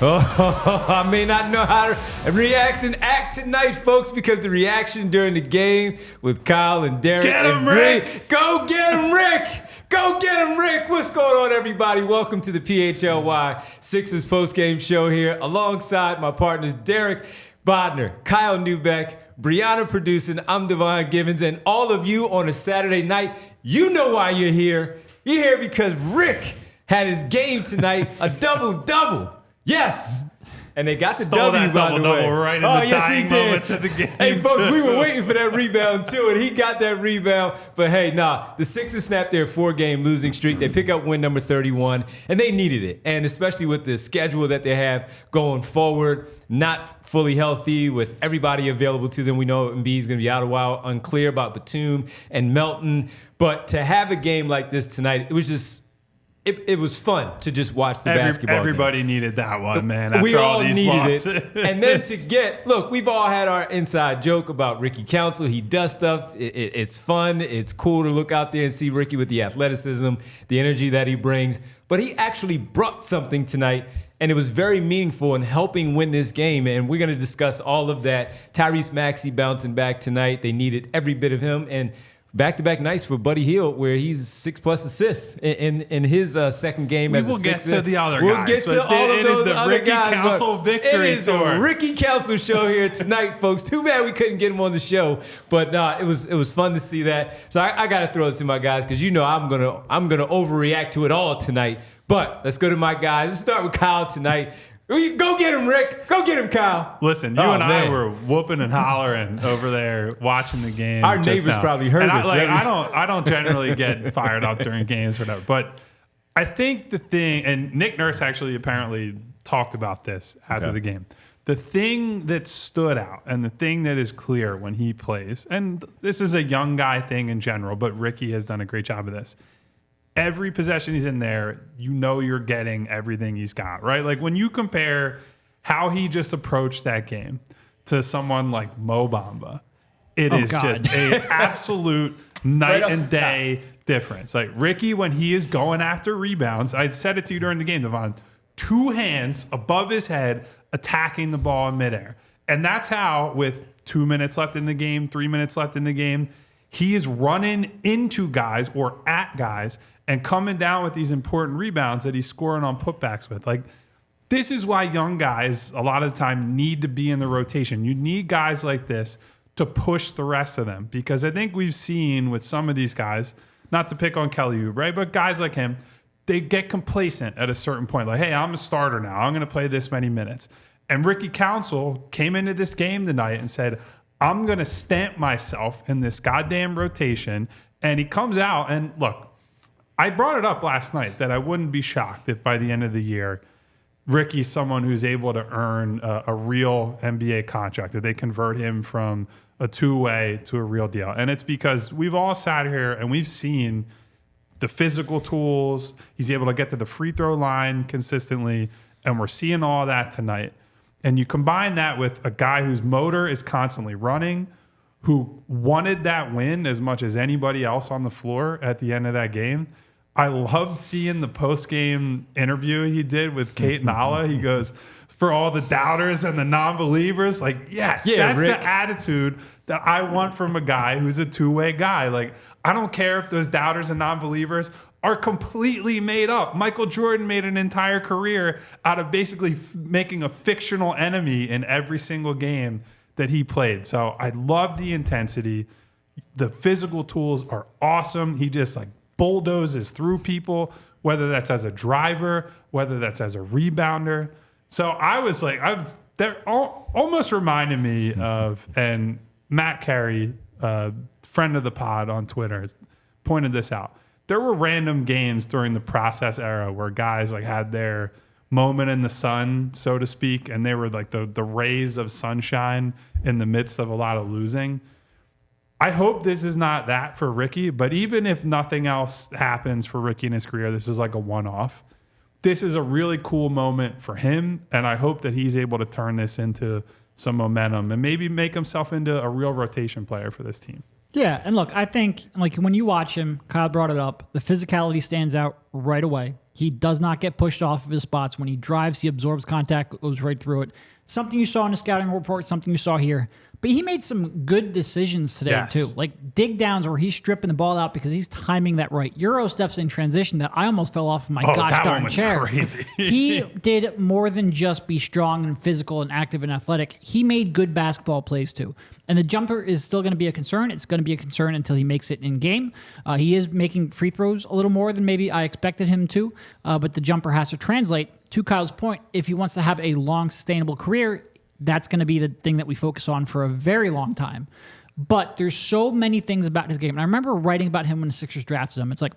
Oh, I may not know how to react and act tonight, folks, because the reaction during the game with Kyle and Derek. Get him, Rick! Go get him, Rick! Go get him, Rick! What's going on, everybody? Welcome to the PHLY Sixers postgame show here, alongside my partners Derek Bodner, Kyle Newbeck, Brianna producing, I'm Devon Givens, and all of you on a Saturday night, you know why you're here. You're here because Rick had his game tonight, a double-double. Yes! And they got the Stole W, that by the way. double-double right in the dying moments of the game. Hey, folks, we were waiting for that rebound, too, and he got that rebound. But, hey, the Sixers snapped their four-game losing streak. They pick up win number 31, and they needed it. And especially with the schedule that they have going forward, not fully healthy, with everybody available to them. We know Embiid's going to be out a while, unclear about Batum and Melton. But to have a game like this tonight, it was just... It was fun to just watch the basketball Everybody game. needed that one, man. After We all these needed losses. it. And then look, we've all had our inside joke about Ricky Council. He does stuff. It's fun. It's cool to look out there and see Ricky with the athleticism, the energy that he brings. But he actually brought something tonight, and it was very meaningful in helping win this game. And we're going to discuss all of that. Tyrese Maxey bouncing back tonight. They needed every bit of him. And back-to-back nights for Buddy Hield, where he's 6+ assists in his second game as a Sixer. We'll get to the other guys. We'll get to all of those other guys. Ricky Council victory It is tour. a Ricky Council show here tonight, folks. Too bad we couldn't get him on the show, but it was fun to see that. So I got to throw it to my guys because I'm gonna overreact to it all tonight. But let's go to my guys. Let's start with Kyle tonight. Go get him, Rick. Go get him, Kyle. Listen, I were whooping and hollering over there watching the game. Our neighbors probably heard us. I don't generally get fired up during games or whatever, but I think the thing, and Nick Nurse actually apparently talked about this after the game. The thing that stood out and the thing that is clear when he plays, and this is a young guy thing in general, but Ricky has done a great job of this. Every possession he's in there, you know you're getting everything he's got, right? Like when you compare how he just approached that game to someone like Mo Bamba, it is just an absolute night and day difference. Like Ricky, when he is going after rebounds, I said it to you during the game, Devon, 2 hands above his head attacking the ball in midair. And that's how, with 2 minutes left in the game, 3 minutes left in the game, he is running into guys or at guys and coming down with these important rebounds that he's scoring on putbacks with. Like, this is why young guys, a lot of the time, need to be in the rotation. You need guys like this to push the rest of them. Because I think we've seen with some of these guys, not to pick on Kelly Oubre, right? But guys like him, they get complacent at a certain point. Like, hey, I'm a starter now. I'm going to play this many minutes. And Ricky Council came into this game tonight and said, I'm going to stamp myself in this goddamn rotation. And he comes out and, look, I brought it up last night that I wouldn't be shocked if by the end of the year, Ricky's someone who's able to earn a real NBA contract, that they convert him from a two-way to a real deal. And it's because we've all sat here and we've seen the physical tools. He's able to get to the free throw line consistently, and we're seeing all that tonight. And you combine that with a guy whose motor is constantly running, who wanted that win as much as anybody else on the floor at the end of that game. I loved seeing the post-game interview he did with Kate Nala. He goes, for all the doubters and the non-believers, like, yes, that's Rick. The attitude that I want from a guy who's a two-way guy. Like, I don't care if those doubters and non-believers are completely made up. Michael Jordan made an entire career out of basically making a fictional enemy in every single game that he played. So I love the intensity. The physical tools are awesome. He just bulldozes through people, whether that's as a driver, whether that's as a rebounder. So they're almost reminded me of, and Matt Carey, friend of the pod on Twitter, has pointed this out. There were random games during the process era where guys had their moment in the sun, so to speak, and they were the rays of sunshine in the midst of a lot of losing. I hope this is not that for Ricky, but even if nothing else happens for Ricky in his career, this is like a one-off. This is a really cool moment for him, and I hope that he's able to turn this into some momentum and maybe make himself into a real rotation player for this team. Yeah, and look, I think like when you watch him, Kyle brought it up, the physicality stands out right away. He does not get pushed off of his spots. When he drives, he absorbs contact, goes right through it. Something you saw in the scouting report, something you saw here. But he made some good decisions today, too. Like dig downs where he's stripping the ball out because he's timing that right. Euro steps in transition that I almost fell off of my gosh darn chair. Crazy. He did more than just be strong and physical and active and athletic. He made good basketball plays, too. And the jumper is still going to be a concern. It's going to be a concern until he makes it in game. He is making free throws a little more than maybe I expected him to, but the jumper has to translate. To Kyle's point, if he wants to have a long, sustainable career, that's going to be the thing that we focus on for a very long time. But there's so many things about his game. And I remember writing about him when the Sixers drafted him. It's like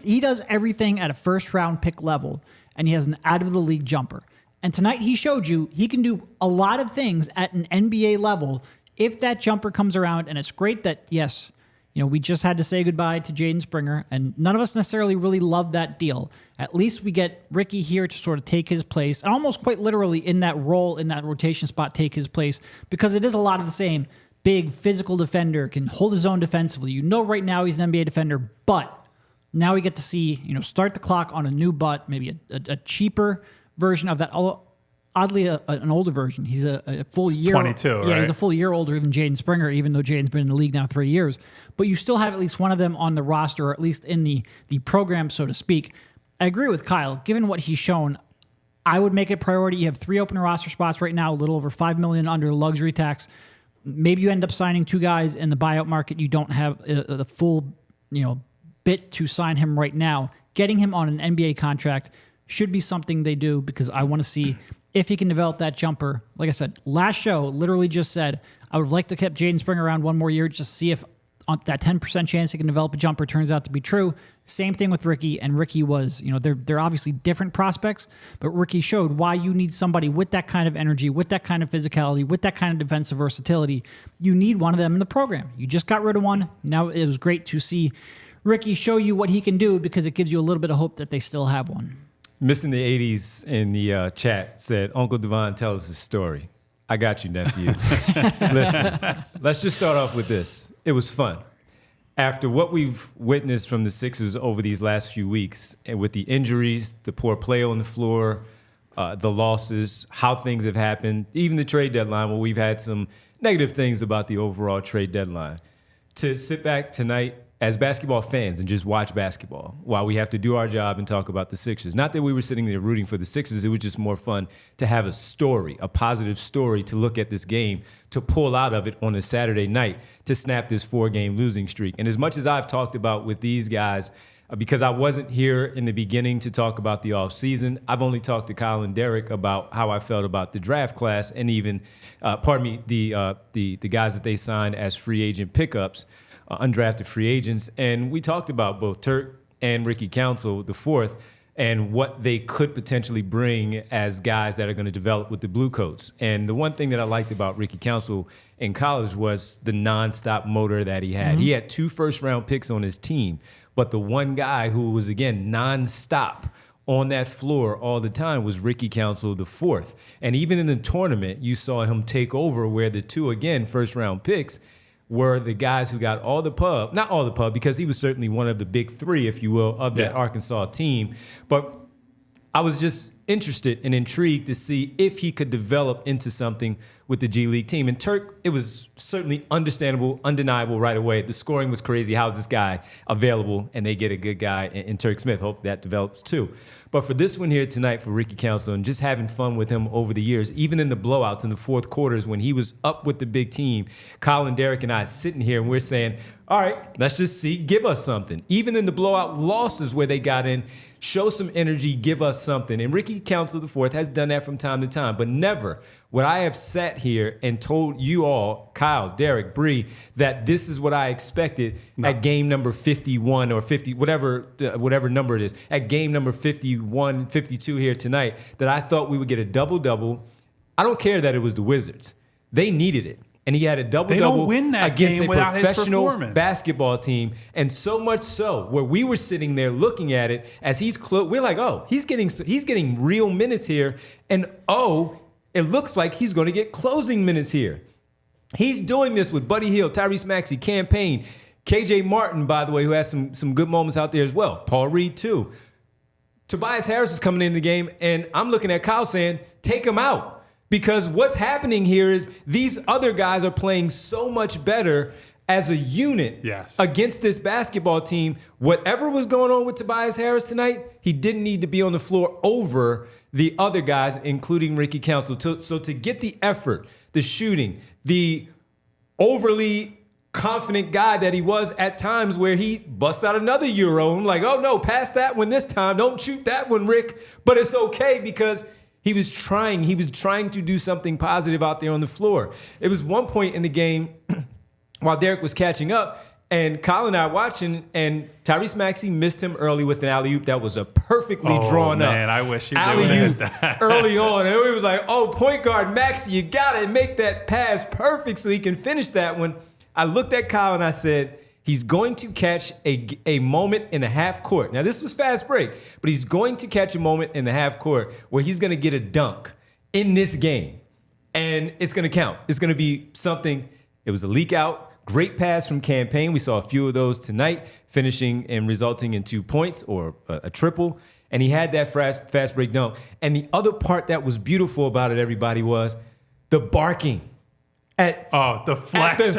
he does everything at a first-round pick level, and he has an out-of-the-league jumper. And tonight he showed you he can do a lot of things at an NBA level if that jumper comes around. And it's great that, yes, we just had to say goodbye to Jaden Springer, and none of us necessarily really love that deal. At least we get Ricky here to sort of take his place, and almost quite literally in that role, in that rotation spot, take his place, because it is a lot of the same. Big, physical defender, can hold his own defensively. Right now he's an NBA defender, but now we get to see, start the clock on a new butt, maybe a cheaper version of that. Oddly, an older version. He's a full year. 22, right? Yeah, he's a full year older than Jaden Springer, even though Jaden's been in the league now 3 years. But you still have at least one of them on the roster, or at least in the program, so to speak. I agree with Kyle. Given what he's shown, I would make it a priority. You have 3 open roster spots right now, a little over $5 million under luxury tax. Maybe you end up signing 2 guys in the buyout market. You don't have the full, bit to sign him right now. Getting him on an NBA contract should be something they do, because I want to see if he can develop that jumper. Like I said, last show literally just said, I would like to keep Jaden Springer around one more year, just see if on that 10% chance he can develop a jumper turns out to be true. Same thing with Ricky, and Ricky was, they're obviously different prospects, but Ricky showed why you need somebody with that kind of energy, with that kind of physicality, with that kind of defensive versatility. You need one of them in the program. You just got rid of one. Now it was great to see Ricky show you what he can do, because it gives you a little bit of hope that they still have one. Missing the 80s in the chat said, Uncle Devon, tell us his story. I got you, nephew. Listen, let's just start off with this. It was fun. After what we've witnessed from the Sixers over these last few weeks, and with the injuries, the poor play on the floor, the losses, how things have happened, even the trade deadline, where we've had some negative things about the overall trade deadline, to sit back tonight as basketball fans and just watch basketball while we have to do our job and talk about the Sixers. Not that we were sitting there rooting for the Sixers. It was just more fun to have a story, a positive story to look at this game, to pull out of it on a Saturday night, to snap this 4-game losing streak. And as much as I've talked about with these guys, because I wasn't here in the beginning to talk about the offseason, I've only talked to Kyle and Derek about how I felt about the draft class, and even, the guys that they signed as free agent pickups, undrafted free agents. And we talked about both Turk and Ricky Council, the fourth, and what they could potentially bring as guys that are going to develop with the Blue Coats. And the one thing that I liked about Ricky Council in college was the nonstop motor that he had. Mm-hmm. He had 2 first-round picks on his team, but the one guy who was, again, nonstop on that floor all the time was Ricky Council, the fourth. And even in the tournament, you saw him take over, where the 2, again, first-round picks were the guys who got all the pub, not all the pub, because he was certainly one of the big 3, if you will, of that Arkansas team. But I was just interested and intrigued to see if he could develop into something with the G League team. And Turk, it was certainly understandable, undeniable right away. The scoring was crazy. How's this guy available? And they get a good guy in Turk Smith. Hope that develops too. But for this one here tonight for Ricky Council, and just having fun with him over the years, even in the blowouts in the fourth quarters when he was up with the big team, Kyle and Derek and I sitting here and we're saying, all right, let's just see, give us something. Even in the blowout losses where they got in, show some energy, give us something. And Ricky Council the fourth has done that from time to time, but never would I have sat here and told you all, Kyle, Derek, Bree, that this is what I expected at game number 51 or 50, whatever number it is, at game number 51, 52 here tonight, that I thought we would get a double-double. I don't care that it was the Wizards. They needed it. And he had a double-double against a professional basketball team. And so much so, where we were sitting there looking at it as we're like, oh, he's getting real minutes here. And oh, it looks like he's going to get closing minutes here. He's doing this with Buddy Hield, Tyrese Maxey, Campaign, KJ Martin, by the way, who has some good moments out there as well. Paul Reed, too. Tobias Harris is coming into the game, and I'm looking at Kyle saying, take him out. Because what's happening here is these other guys are playing so much better as a unit against this basketball team. Whatever was going on with Tobias Harris tonight, he didn't need to be on the floor over the other guys, including Ricky Council. So to get the effort, the shooting, the overly confident guy that he was at times where he busts out another Euro. I'm like, oh no, pass that one this time. Don't shoot that one, Rick. But it's okay because he was trying to do something positive out there on the floor. It was one point in the game while Derek was catching up, and Kyle and I watching, and Tyrese Maxey missed him early with an alley-oop that was a perfectly drawn up. Man, I wish he alley-oop did that early on. And we was like, oh, point guard Maxey, you gotta make that pass perfect so he can finish that one. I looked at Kyle and I said, he's going to catch a moment in the half court. Now, this was fast break, but he's going to catch a moment in the half court where he's going to get a dunk in this game. And it's going to count. It's going to be something. It was a leak out. Great pass from Campaign. We saw a few of those tonight, finishing and resulting in 2 points or a triple. And he had that fast break dunk. And the other part that was beautiful about it, everybody, was the barking. The flex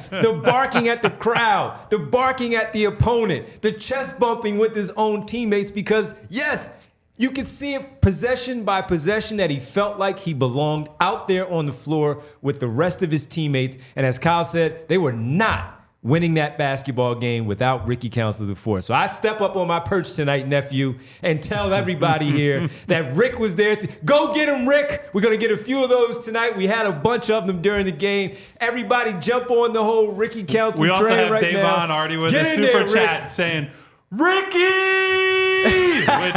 the barking at the crowd, the barking at the opponent, the chest bumping with his own teammates, because yes, you could see it possession by possession that he felt like he belonged out there on the floor with the rest of his teammates. And as Kyle said, they were not winning that basketball game without Ricky Council IV. So I step up on my perch tonight, nephew, and tell everybody here that Rick was there to go get him, Rick. We're going to get a few of those tonight. We had a bunch of them during the game. Everybody jump on the whole Ricky Council train right now. We also have Davon already with a super chat saying, Ricky! Which,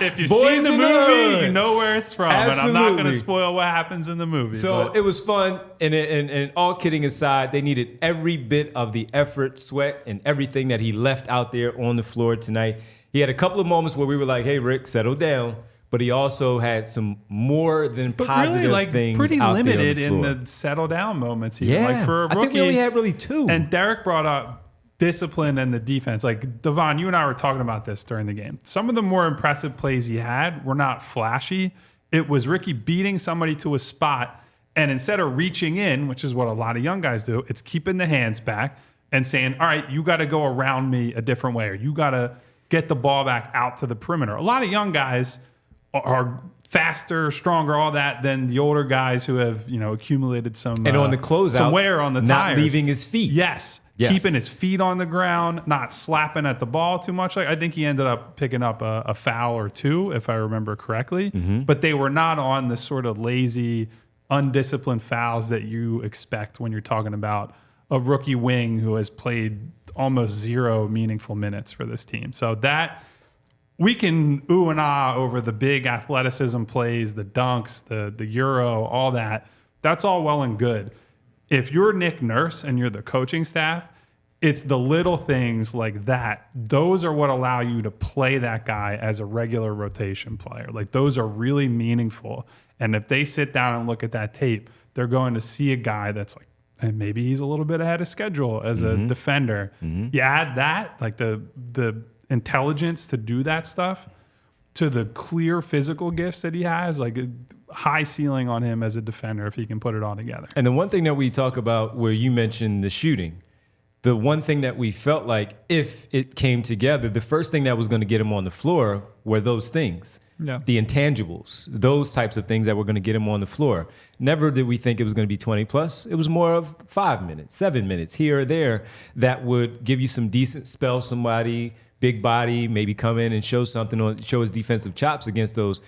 if you've seen the movie, you know where it's from. Absolutely. And I'm not going to spoil what happens in the movie. So it was fun. And all kidding aside, they needed every bit of the effort, sweat, and everything that he left out there on the floor tonight. He had a couple of moments where we were like, hey, Rick, settle down. But he also had some more than positive really, things pretty out limited there on the in the settle down moments. Yeah. Like for a rookie, I think we only had really 2. And Derek brought up discipline and the defense. Like, Devon, you and I were talking about this during the game. Some of the more impressive plays he had were not flashy. It was Ricky beating somebody to a spot, and instead of reaching in, which is what a lot of young guys do, it's keeping the hands back and saying, all right, you got to go around me a different way, or you got to get the ball back out to the perimeter. A lot of young guys are faster, stronger, all that, than the older guys who have, accumulated some and on the closeouts, some wear on the not tires. Leaving his feet. Yes. Keeping his feet on the ground, not slapping at the ball too much. I think he ended up picking up a foul or 2, if I remember correctly. Mm-hmm. But they were not on the sort of lazy, undisciplined fouls that you expect when you're talking about a rookie wing who has played almost 0 meaningful minutes for this team. So that we can ooh and ah over the big athleticism plays, the dunks, the Euro, all that. That's all well and good. If you're Nick Nurse and you're the coaching staff, it's the little things like that. Those are what allow you to play that guy as a regular rotation player. Like, those are really meaningful. And if they sit down and look at that tape, they're going to see a guy that's like, and maybe he's a little bit ahead of schedule as a defender. Mm-hmm. You add that, like the intelligence to do that stuff, to the clear physical gifts that he has, like a high ceiling on him as a defender if he can put it all together. And the one thing that we talk about, where you mentioned the shooting, the one thing that we felt like if it came together, the first thing that was going to get him on the floor were those things. Yeah. The intangibles, those types of things that were going to get him on the floor. Never did we think it was going to be 20 plus. It was more of 5 minutes, 7 minutes here or there that would give you some decent spell, somebody big body, maybe come in and show something, or show his defensive chops against those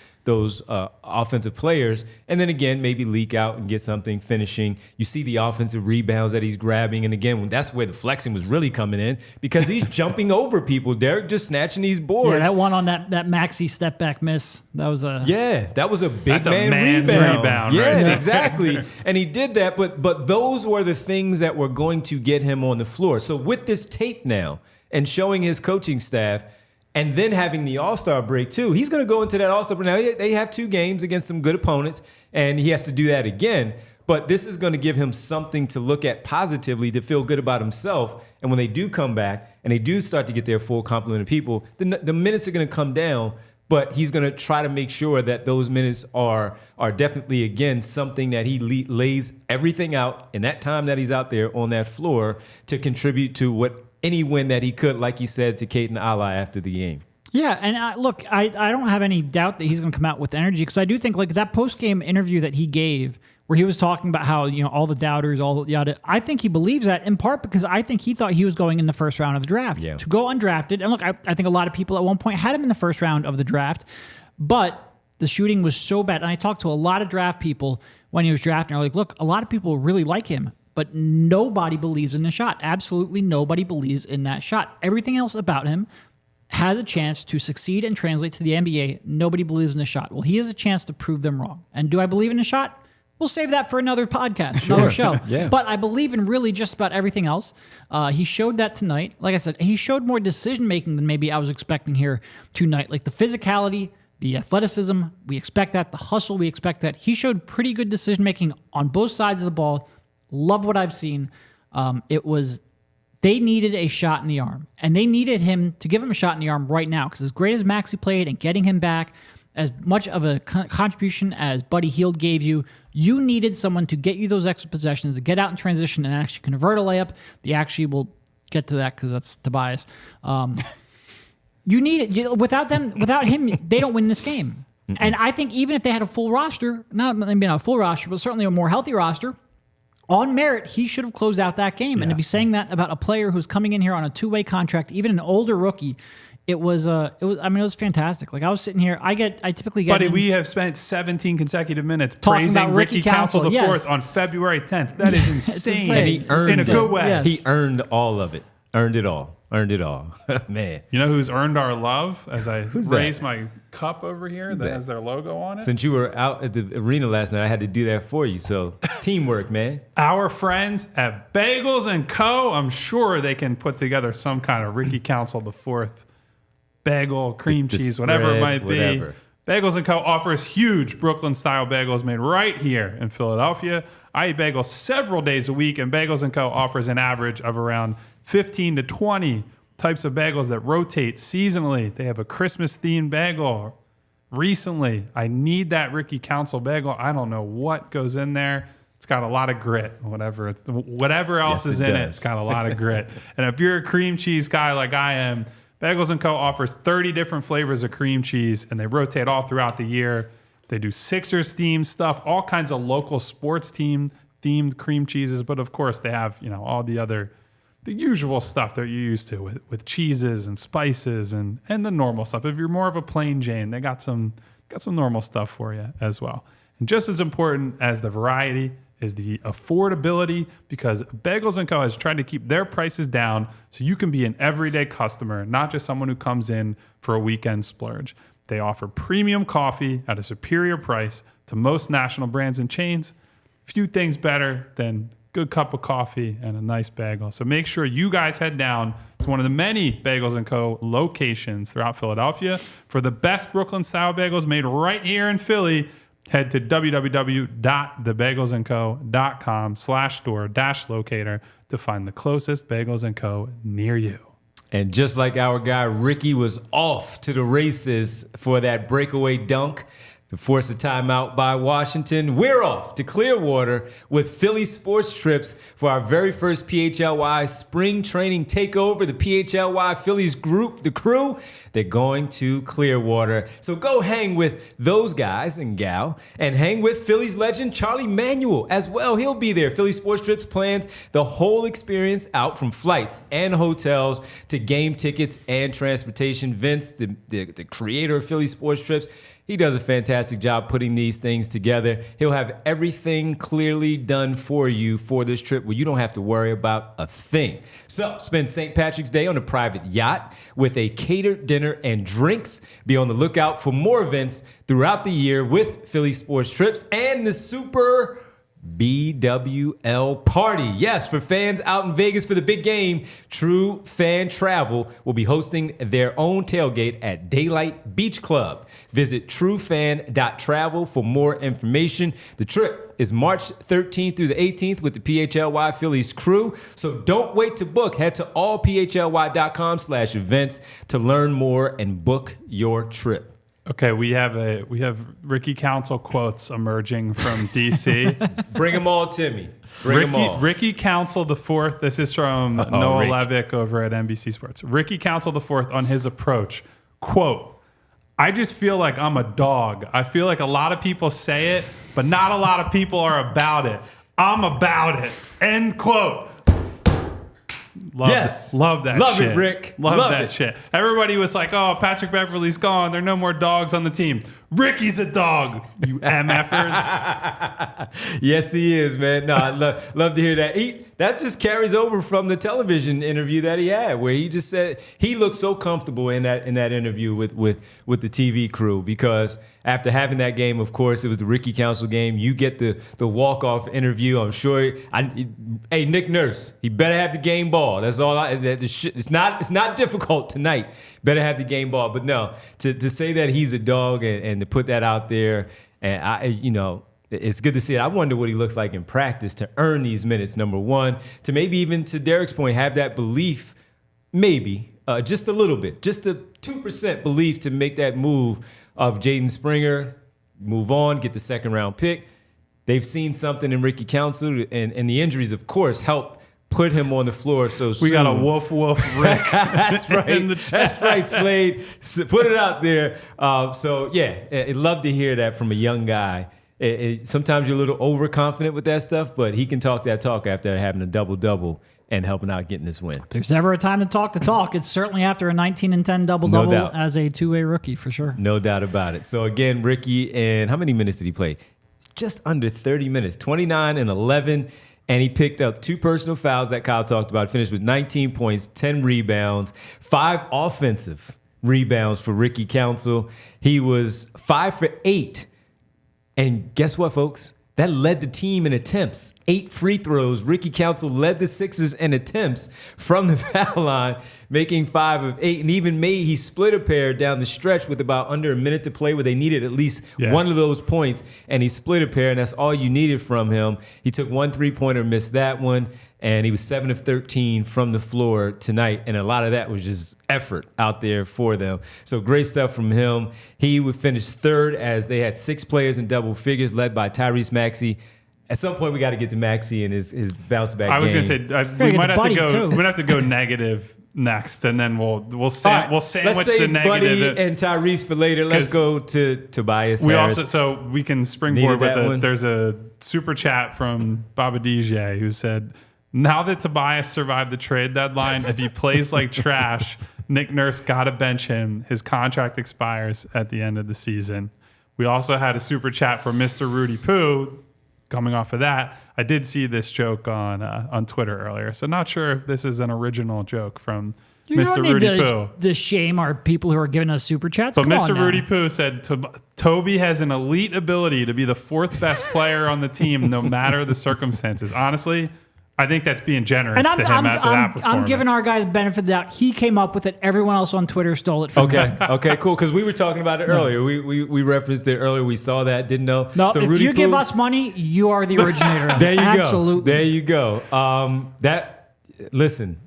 offensive players, and then again maybe leak out and get something finishing. You see the offensive rebounds that he's grabbing, and again that's where the flexing was really coming in, because he's jumping over people. Derek just snatching these boards. Yeah, that one on that Maxey step back miss, that was a big man's rebound. Yeah, right? Exactly. And he did that, but those were the things that were going to get him on the floor. So with this tape now and showing his coaching staff, and then having the All-Star break too, he's going to go into that All-Star break. Now, they have 2 games against some good opponents, and he has to do that again. But this is going to give him something to look at positively to feel good about himself. And when they do come back and they do start to get their full complement of people, the minutes are going to come down. But he's going to try to make sure that those minutes are definitely, again, something that he lays everything out in that time that he's out there on that floor to contribute to any win that he could, like he said to Kate and Ally after the game. Yeah, and I don't have any doubt that he's going to come out with energy, because I do think like that post-game interview that he gave where he was talking about how, all the doubters, all the yada, I think he believes that in part because I think he thought he was going in the first round of the draft to go undrafted. And look, I think a lot of people at one point had him in the first round of the draft, but the shooting was so bad. And I talked to a lot of draft people when he was drafting. They're like, look, a lot of people really like him, but nobody believes in the shot. Absolutely nobody believes in that shot. Everything else about him has a chance to succeed and translate to the NBA. Nobody believes in the shot. Well, he has a chance to prove them wrong. And do I believe in the shot? We'll save that for another podcast, another show. Yeah. But I believe in really just about everything else. He showed that tonight. Like I said, he showed more decision-making than maybe I was expecting here tonight. Like the physicality, the athleticism, we expect that. The hustle, we expect that. He showed pretty good decision-making on both sides of the ball. Love what I've seen. They needed a shot in the arm, and they needed him to give him a shot in the arm right now, because as great as Maxey played and getting him back, as much of a contribution as Buddy Hield gave you, you needed someone to get you those extra possessions, to get out in transition and actually convert a layup. We'll get to that because that's Tobias. You need it. Without him, they don't win this game. Mm-mm. And I think even if they had a full roster, maybe not a full roster, but certainly a more healthy roster, on merit, he should have closed out that game. Yes. And to be saying that about a player who's coming in here on a two-way contract, even an older rookie, it was fantastic. Like I was sitting here, I typically get. Buddy, we have spent 17 consecutive minutes praising Ricky Council IV on February 10th. That is insane. And he earned in a good way. Yes. He earned all of it. Earned it all. Man. You know who's earned our love? As I raise my cup over here that has their logo on it. Since you were out at the arena last night, I had to do that for you. So teamwork, man. Our friends at Bagels & Co. I'm sure they can put together some kind of Ricky Council IV bagel, cream cheese, spread, whatever it might be. whatever. Bagels & Co. offers huge Brooklyn-style bagels made right here in Philadelphia. I eat bagels several days a week, and Bagels & Co. offers an average of around 15 to 20 types of bagels that rotate seasonally. They have a Christmas-themed bagel. Recently, I need that Ricky Council bagel. I don't know what goes in there. It's got a lot of grit. Whatever else is in it, it's got a lot of grit. And if you're a cream cheese guy like I am, Bagels & Co. offers 30 different flavors of cream cheese, and they rotate all throughout the year. They do Sixers-themed stuff, all kinds of local sports themed cream cheeses, but of course they have all the usual stuff that you're used to with cheeses and spices and the normal stuff. If you're more of a plain Jane, they got some normal stuff for you as well. And just as important as the variety is the affordability, because Bagels & Co. has tried to keep their prices down so you can be an everyday customer, not just someone who comes in for a weekend splurge. They offer premium coffee at a superior price to most national brands and chains. Few things better than good cup of coffee and a nice bagel. So make sure you guys head down to one of the many Bagels & Co. locations throughout Philadelphia for the best Brooklyn-style bagels made right here in Philly. Head to www.thebagelsandco.com/store-locator to find the closest Bagels & Co. near you. And just like our guy Ricky was off to the races for that breakaway dunk to force a timeout by Washington, we're off to Clearwater with Philly Sports Trips for our very first PHLY spring training takeover. The PHLY Phillies group, the crew, they're going to Clearwater. So go hang with those guys and gal, and hang with Phillies legend Charlie Manuel as well. He'll be there. Philly Sports Trips plans the whole experience out, from flights and hotels to game tickets and transportation. Vince, the creator of Philly Sports Trips, he does a fantastic job putting these things together. He'll have everything clearly done for you for this trip where you don't have to worry about a thing. So spend St. Patrick's Day on a private yacht with a catered dinner and drinks. Be on the lookout for more events throughout the year with Philly Sports Trips and the Super BWL Party. Yes, for fans out in Vegas for the big game, True Fan Travel will be hosting their own tailgate at Daylight Beach Club. Visit truefan.travel for more information. The trip is March 13th through the 18th with the PHLY Phillies crew. So don't wait to book. Head to allphly.com/events to learn more and book your trip. Okay, we have Ricky Council quotes emerging from DC. Bring them all to me. Bring them all. Ricky Council the Fourth. This is from Noah Levick over at NBC Sports. Ricky Council the Fourth on his approach. Quote, I just feel like I'm a dog. I feel like a lot of people say it, but not a lot of people are about it. I'm about it. End quote. Love that shit. Love it, Rick. Love that shit. Everybody was like, oh, Patrick Beverley's gone. There are no more dogs on the team. Ricky's a dog, you MFers. Yes, he is, man. No, I love to hear that. That just carries over from the television interview that he had, where he just said he looked so comfortable in that interview with the TV crew, because after having that game, of course, it was the Ricky Council game. You get the walk-off interview. I'm sure. Hey, Nick Nurse, he better have the game ball. That's all. It's not difficult tonight. Better have the game ball. But no, to say that he's a dog and to put that out there, and it's good to see it. I wonder what he looks like in practice to earn these minutes, number one, to maybe even, to Derek's point, have that belief, maybe, just a little bit, just a 2% belief to make that move of Jaden Springer, move on, get the second round pick. They've seen something in Ricky Council, and the injuries, of course, help put him on the floor so soon. We got a woof Rick. That's right. In the chat. That's right, Slade. Put it out there. So yeah, I'd love to hear that from a young guy. Sometimes you're a little overconfident with that stuff, but he can talk that talk after having a double-double and helping out getting this win. If there's ever a time to talk the talk, it's certainly after a 19-10 double-double as a two-way rookie, for sure. No doubt about it. So again, Ricky, and how many minutes did he play? Just under 30 minutes, 29 and 11. And he picked up 2 personal fouls that Kyle talked about, finished with 19 points, 10 rebounds, 5 offensive rebounds for Ricky Council. He was 5 for 8. And guess what, folks? That led the team in attempts. 8 free throws. Ricky Council led the Sixers in attempts from the foul line, making 5 of 8. And even he split a pair down the stretch with about under a minute to play, where they needed at least one of those points. And he split a pair, and that's all you needed from him. He took 1 3-pointer, missed that one. And he was 7 of 13 from the floor tonight. And a lot of that was just effort out there for them. So great stuff from him. He would finish third, as they had 6 players in double figures, led by Tyrese Maxey. At some point, we got to get to Maxey and his bounce back game. I was going to say, we might have to go. We're going to have to go negative next, and then we'll sandwich the negative. Buddy and Tyrese for later. Let's go to Tobias Harris. So we can springboard with it. There's a super chat from Baba DJ who said, now that Tobias survived the trade deadline, if he plays like trash, Nick Nurse got to bench him. His contract expires at the end of the season. We also had a super chat from Mr. Rudy Poo. Coming off of that, I did see this joke on Twitter earlier, so not sure if this is an original joke from Mr. Rudy Poo. The shame are people who are giving us super chats. But Mr. Rudy Poo said, Toby has an elite ability to be the 4th best player on the team, no matter the circumstances. Honestly, I think that's being generous to him after that performance. I'm giving our guy the benefit of the doubt. He came up with it. Everyone else on Twitter stole it from him. Okay, cool. Because we were talking about it earlier. We referenced it earlier. We saw that. Didn't know. No, so if Rudy give us money, you are the originator. There you go. Absolutely. There you go. Listen.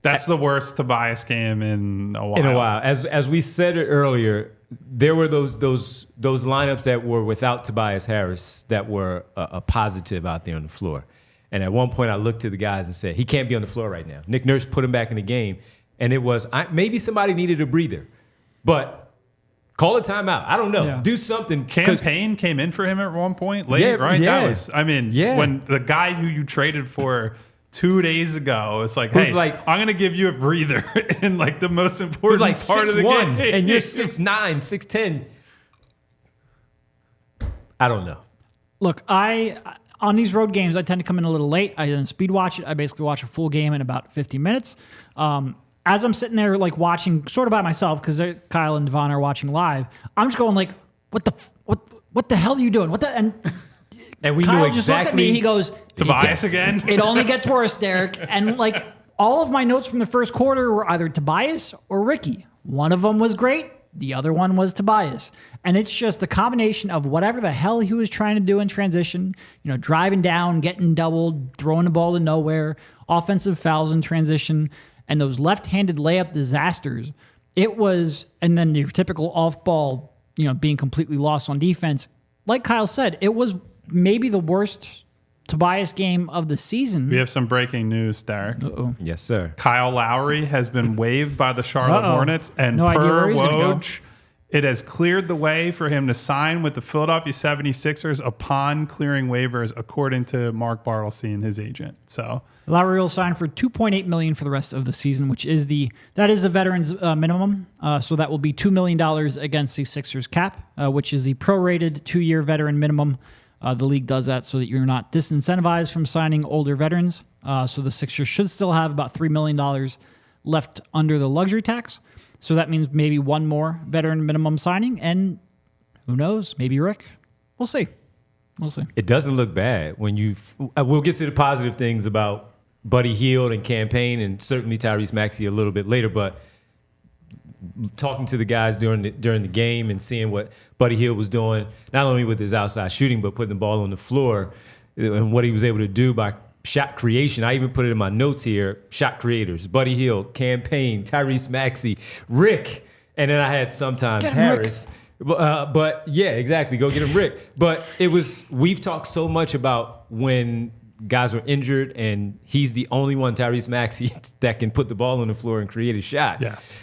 That's the worst Tobias game in a while. As we said it earlier, there were those lineups that were without Tobias Harris that were a positive out there on the floor. And at one point, I looked to the guys and said, he can't be on the floor right now. Nick Nurse put him back in the game. And it was, maybe somebody needed a breather. But call a timeout. I don't know. Yeah. Do something. Campaign came in for him at one point late, right? Yeah. That was, when the guy who you traded for 2 days ago, it's like, hey, I'm going to give you a breather in like the most important part of the game. And you're 6'9", 6'10". I don't know. Look, on these road games, I tend to come in a little late. I then speed watch it. I basically watch a full game in about 50 minutes. As I'm sitting there like watching sort of by myself, because Kyle and Devon are watching live, I'm just going like, what the hell are you doing? And And we knew Kyle just looks at me. exactly- He goes, Tobias again? It only gets worse, Derek. And like all of my notes from the first quarter were either Tobias or Ricky. One of them was great. The other one was Tobias. And it's just a combination of whatever the hell he was trying to do in transition, driving down, getting doubled, throwing the ball to nowhere, offensive fouls in transition, and those left-handed layup disasters. It was, and then your typical off-ball, being completely lost on defense. Like Kyle said, it was maybe the worst Tobias game of the season. We have some breaking news, Derek. Yes, sir. Kyle Lowry has been waived by the Charlotte Hornets, and No idea per where he's gonna go. Woj, it has cleared the way for him to sign with the Philadelphia 76ers upon clearing waivers, according to Mark Bartelstein, his agent. So Lowry will sign for $2.8 million for the rest of the season, which is the veterans minimum. So that will be $2 million against the Sixers cap, which is the prorated 2-year veteran minimum. The league does that so that you're not disincentivized from signing older veterans. So the Sixers should still have about $3 million left under the luxury tax. So that means maybe one more veteran minimum signing, and who knows, maybe Rick. We'll see. It doesn't look bad when we'll get to the positive things about Buddy Hield and campaign, and certainly Tyrese Maxey a little bit later. But talking to the guys during the game and seeing what Buddy Hield was doing, not only with his outside shooting, but putting the ball on the floor and what he was able to do by shot creation. I even put it in my notes here. Shot creators: Buddy Hield, campaign, Tyrese Maxey, Rick, and then I had sometimes Get him, Harris. But yeah, exactly. Go get him, Rick. But we've talked so much about when guys were injured, and he's the only one, Tyrese Maxey, that can put the ball on the floor and create a shot. yes.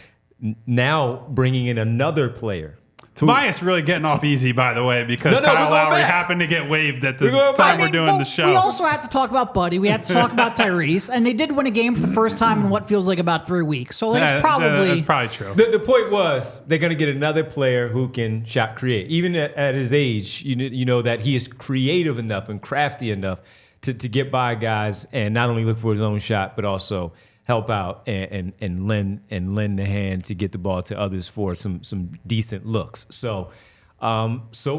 Now bringing in another player. Tobias really getting off easy, by the way, because No, we're Kyle going Lowry back. happened to get waived at the We're going time back. we're doing the show. We also have to talk about Buddy. We have to talk about Tyrese. And they did win a game for the first time in what feels like about 3 weeks. So Yeah, it's probably... that's probably true. The point was they're going to get another player who can shot create. Even at his age, you know that he is creative enough and crafty enough to get by guys and not only look for his own shot, but also help out and lend the hand to get the ball to others for some decent looks. So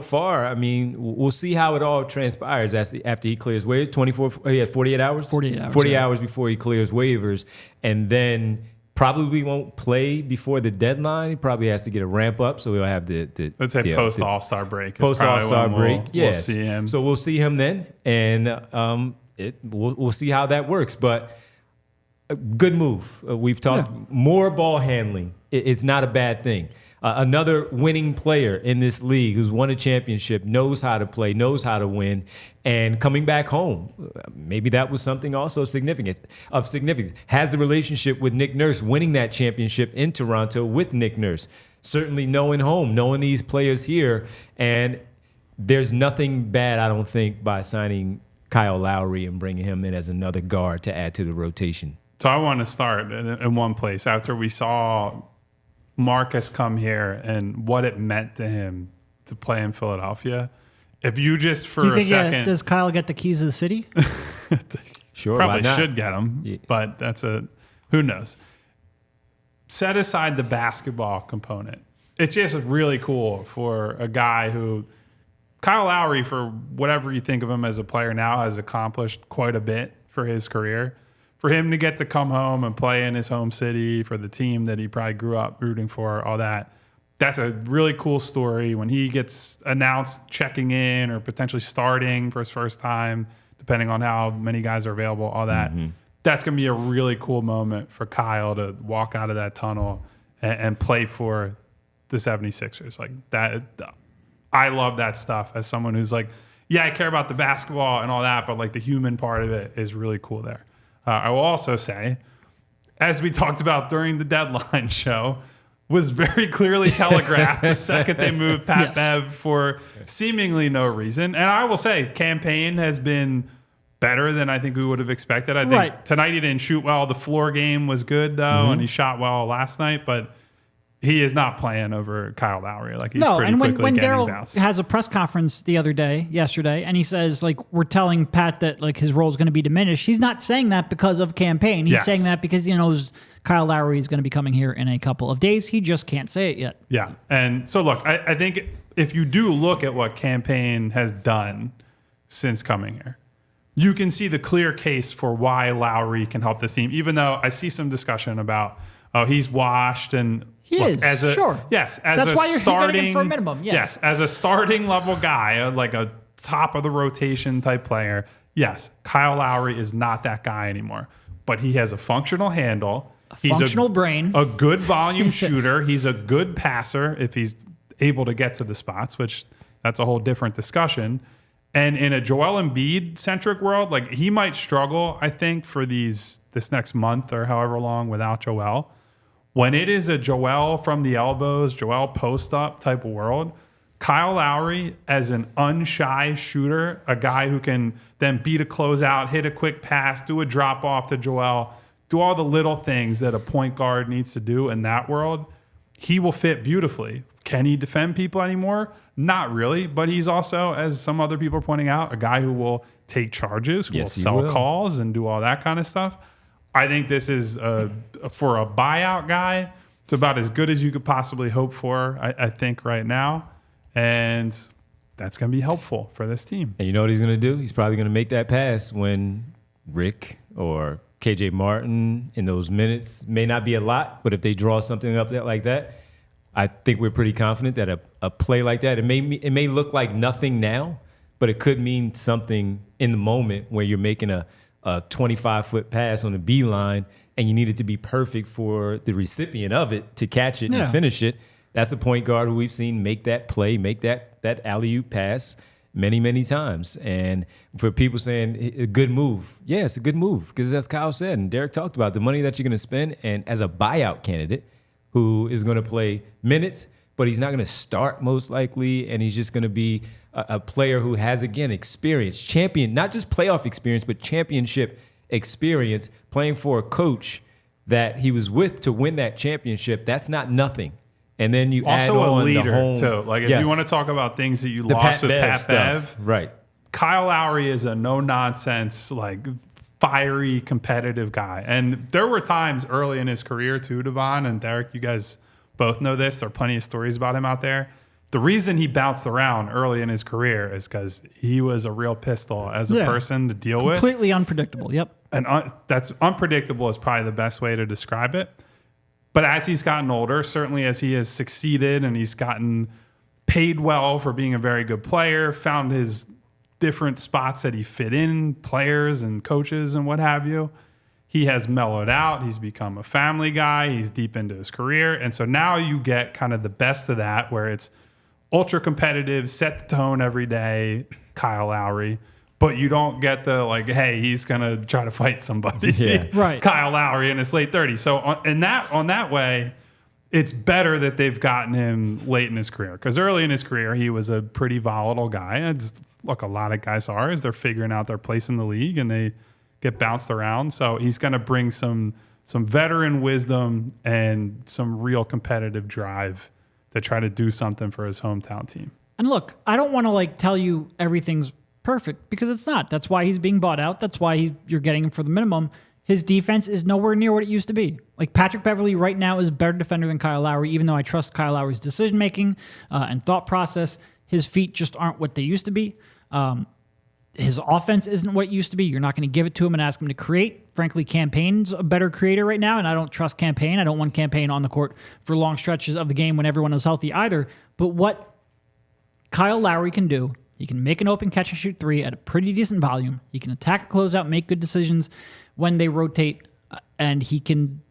far, I mean, we'll see how it all transpires after he clears waivers. He had 48 hours? 48 hours. 40 hours before he clears waivers. And then probably won't play before the deadline. He probably has to get a ramp up, so he'll have Let's say post All-Star break. Post All-Star break, yes. yes. We'll see him. So we'll see him then, and we'll see how that works. But a good move. We've talked more ball handling. It's not a bad thing. Another winning player in this league who's won a championship, knows how to play, knows how to win, and coming back home. Maybe that was something also significant. Has the relationship with Nick Nurse, winning that championship in Toronto with Nick Nurse. Certainly knowing home, knowing these players here. And there's nothing bad, I don't think, by signing Kyle Lowry and bringing him in as another guard to add to the rotation. So I want to start in one place. After we saw Marcus come here and what it meant to him to play in Philadelphia, if you just for Do you a think, second, does Kyle get the keys of the city? Sure, probably why not? should get him, Yeah. but who knows. Set aside the basketball component. It's just really cool for a guy who, Kyle Lowry, for whatever you think of him as a player now, has accomplished quite a bit for his career. For him to get to come home and play in his home city for the team that he probably grew up rooting for, all that, that's a really cool story. When he gets announced checking in or potentially starting for his first time, depending on how many guys are available, all that, that's going to be a really cool moment for Kyle to walk out of that tunnel and play for the 76ers. Like that, I love that stuff as someone who's like, yeah, I care about the basketball and all that, but like the human part of it is really cool there. I will also say, as we talked about during the deadline show, was very clearly telegraphed the second they moved Pat Bev for seemingly no reason. And I will say, campaign has been better than I think we would have expected. I think tonight he didn't shoot well. The floor game was good, though, and he shot well last night. But he is not playing over Kyle Lowry. Like, he's pretty and quickly when getting Daryl bounced. has a press conference yesterday, and he says, like, we're telling Pat that, like, his role is going to be diminished. He's not saying that because of campaign. He's saying that because he knows Kyle Lowry is going to be coming here in a couple of days. He just can't say it yet. Yeah. And so, look, I think if you do look at what campaign has done since coming here. You can see the clear case for why Lowry can help this team, even though I see some discussion about, oh, he's washed and he look, is. as a, sure. Yes, as that's a why you're starting getting him for a minimum. Yes, as a starting level guy, like a top of the rotation type player. Yes, Kyle Lowry is not that guy anymore, but he has a functional handle. He's functional brain. A good volume shooter. He's a good passer if he's able to get to the spots, which that's a whole different discussion. And in a Joel Embiid-centric world, like he might struggle, I think, for this next month or however long without Joel. When it is a Joel from the elbows, Joel post-up type of world, Kyle Lowry as an unshy shooter, a guy who can then beat a closeout, hit a quick pass, do a drop-off to Joel, do all the little things that a point guard needs to do in that world, he will fit beautifully. Can he defend people anymore? Not really, but he's also, as some other people are pointing out, a guy who will take charges, who will sell calls and do all that kind of stuff. I think this is, for a buyout guy, it's about as good as you could possibly hope for, I think, right now. And that's going to be helpful for this team. And you know what he's going to do? He's probably going to make that pass when Rick or KJ Martin in those minutes may not be a lot, but if they draw something up like that, I think we're pretty confident that a play like that, it may look like nothing now, but it could mean something in the moment where you're making a 25-foot pass on the B line and you need it to be perfect for the recipient of it to catch it and finish it. That's a point guard who we've seen make that play, make that alley-oop pass many, many times. And for people saying a good move, yeah, it's a good move because as Kyle said and Derek talked about, the money that you're going to spend, and as a buyout candidate who is going to play minutes, but he's not going to start most likely, and he's just going to be a player who has, again, experience, not just playoff experience, but championship experience, playing for a coach that he was with to win that championship. That's not nothing. And then you also add on a leader, the whole, too. Like, if you want to talk about things that you lost with Pat Bev, right? Kyle Lowry is a no-nonsense, like, fiery, competitive guy. And there were times early in his career, too, Devon and Derek, you guys both know this. There are plenty of stories about him out there. The reason he bounced around early in his career is because he was a real pistol as a person to deal with. Completely unpredictable, yep. And that's unpredictable is probably the best way to describe it. But as he's gotten older, certainly as he has succeeded and he's gotten paid well for being a very good player, found his different spots that he fit in, players and coaches and what have you, he has mellowed out. He's become a family guy. He's deep into his career. And so now you get kind of the best of that where it's ultra competitive, set the tone every day, Kyle Lowry. But you don't get the, like, hey, he's going to try to fight somebody. Yeah. Right. Kyle Lowry in his late 30s. So on that way, it's better that they've gotten him late in his career. Because early in his career, he was a pretty volatile guy. And look, a lot of guys are as they're figuring out their place in the league and they get bounced around. So he's going to bring some veteran wisdom and some real competitive drive to try to do something for his hometown team. And look, I don't want to tell you everything's perfect because it's not. That's why he's being bought out. That's why you're getting him for the minimum. His defense is nowhere near what it used to be. Like Patrick Beverley right now is a better defender than Kyle Lowry, even though I trust Kyle Lowry's decision-making and thought process. His feet just aren't what they used to be. His offense isn't what it used to be. You're not going to give it to him and ask him to create. Frankly, Campaign's a better creator right now, and I don't trust Campaign. I don't want Campaign on the court for long stretches of the game when everyone is healthy either. But what Kyle Lowry can do, he can make an open catch and shoot three at a pretty decent volume. He can attack a closeout, make good decisions when they rotate, and he can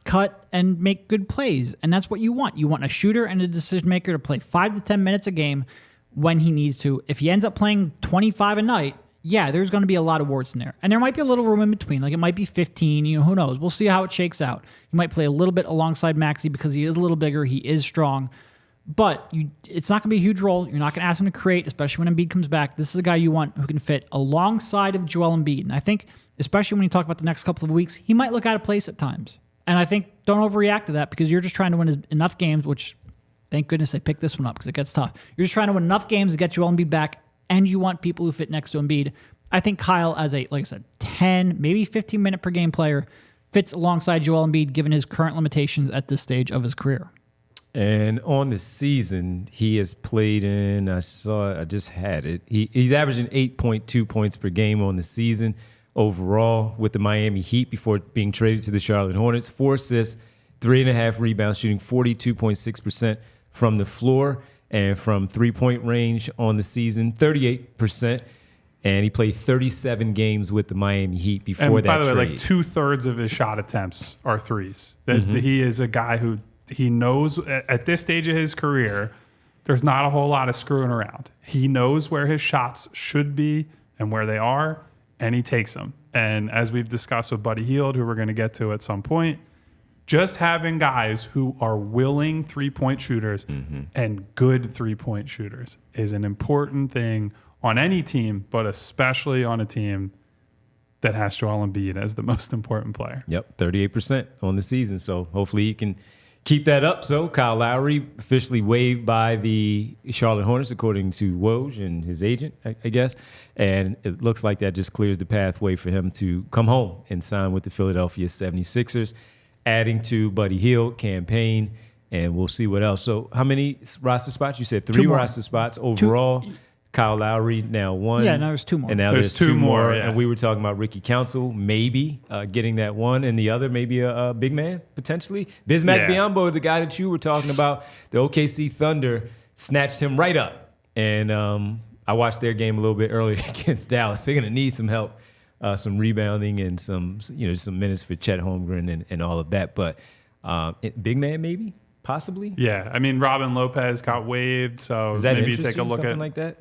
cut and make good plays. And that's what you want. You want a shooter and a decision maker to play 5 to 10 minutes a game when he needs to. If he ends up playing 25 a night, yeah, there's going to be a lot of warts in there. And there might be a little room in between. Like it might be 15, who knows? We'll see how it shakes out. He might play a little bit alongside Maxey because he is a little bigger. He is strong. But it's not going to be a huge role. You're not going to ask him to create, especially when Embiid comes back. This is a guy you want who can fit alongside of Joel Embiid. And I think, especially when you talk about the next couple of weeks, he might look out of place at times. And I think don't overreact to that because you're just trying to win enough games, which thank goodness I picked this one up because it gets tough. You're just trying to win enough games to get Joel Embiid back, and you want people who fit next to Embiid. I think Kyle, as a, like I said, 10, maybe 15-minute per game player, fits alongside Joel Embiid given his current limitations at this stage of his career. And on the season, he has played in, I just had it. He's averaging 8.2 points per game on the season overall with the Miami Heat before being traded to the Charlotte Hornets. 4 assists, 3.5 rebounds, shooting 42.6% from the floor and from three-point range on the season, 38%. And he played 37 games with the Miami Heat before that trade. And by the way, like 2/3 of his shot attempts are threes. That he is a guy who he knows at this stage of his career, there's not a whole lot of screwing around. He knows where his shots should be and where they are, and he takes them. And as we've discussed with Buddy Hield, who we're going to get to at some point, just having guys who are willing three-point shooters and good three-point shooters is an important thing on any team, but especially on a team that has Joel Embiid as the most important player. Yep, 38% on the season. So hopefully he can keep that up. So Kyle Lowry officially waived by the Charlotte Hornets, according to Woj and his agent, I guess. And it looks like that just clears the pathway for him to come home and sign with the Philadelphia 76ers, adding to Buddy Hield campaign. And we'll see what else. So how many roster spots? You said 3 roster spots overall. Kyle Lowry now 1. Yeah, now there's 2 more. And now there's 2 more. Yeah. And we were talking about Ricky Council maybe getting that 1, and the other maybe a big man potentially. Bismack Biyombo, the guy that you were talking about, the OKC Thunder snatched him right up. And I watched their game a little bit earlier against Dallas. They're going to need some help, some rebounding and some minutes for Chet Holmgren and all of that. But big man maybe, possibly. Yeah, I mean Robin Lopez got waived, so maybe you take a look something at like that.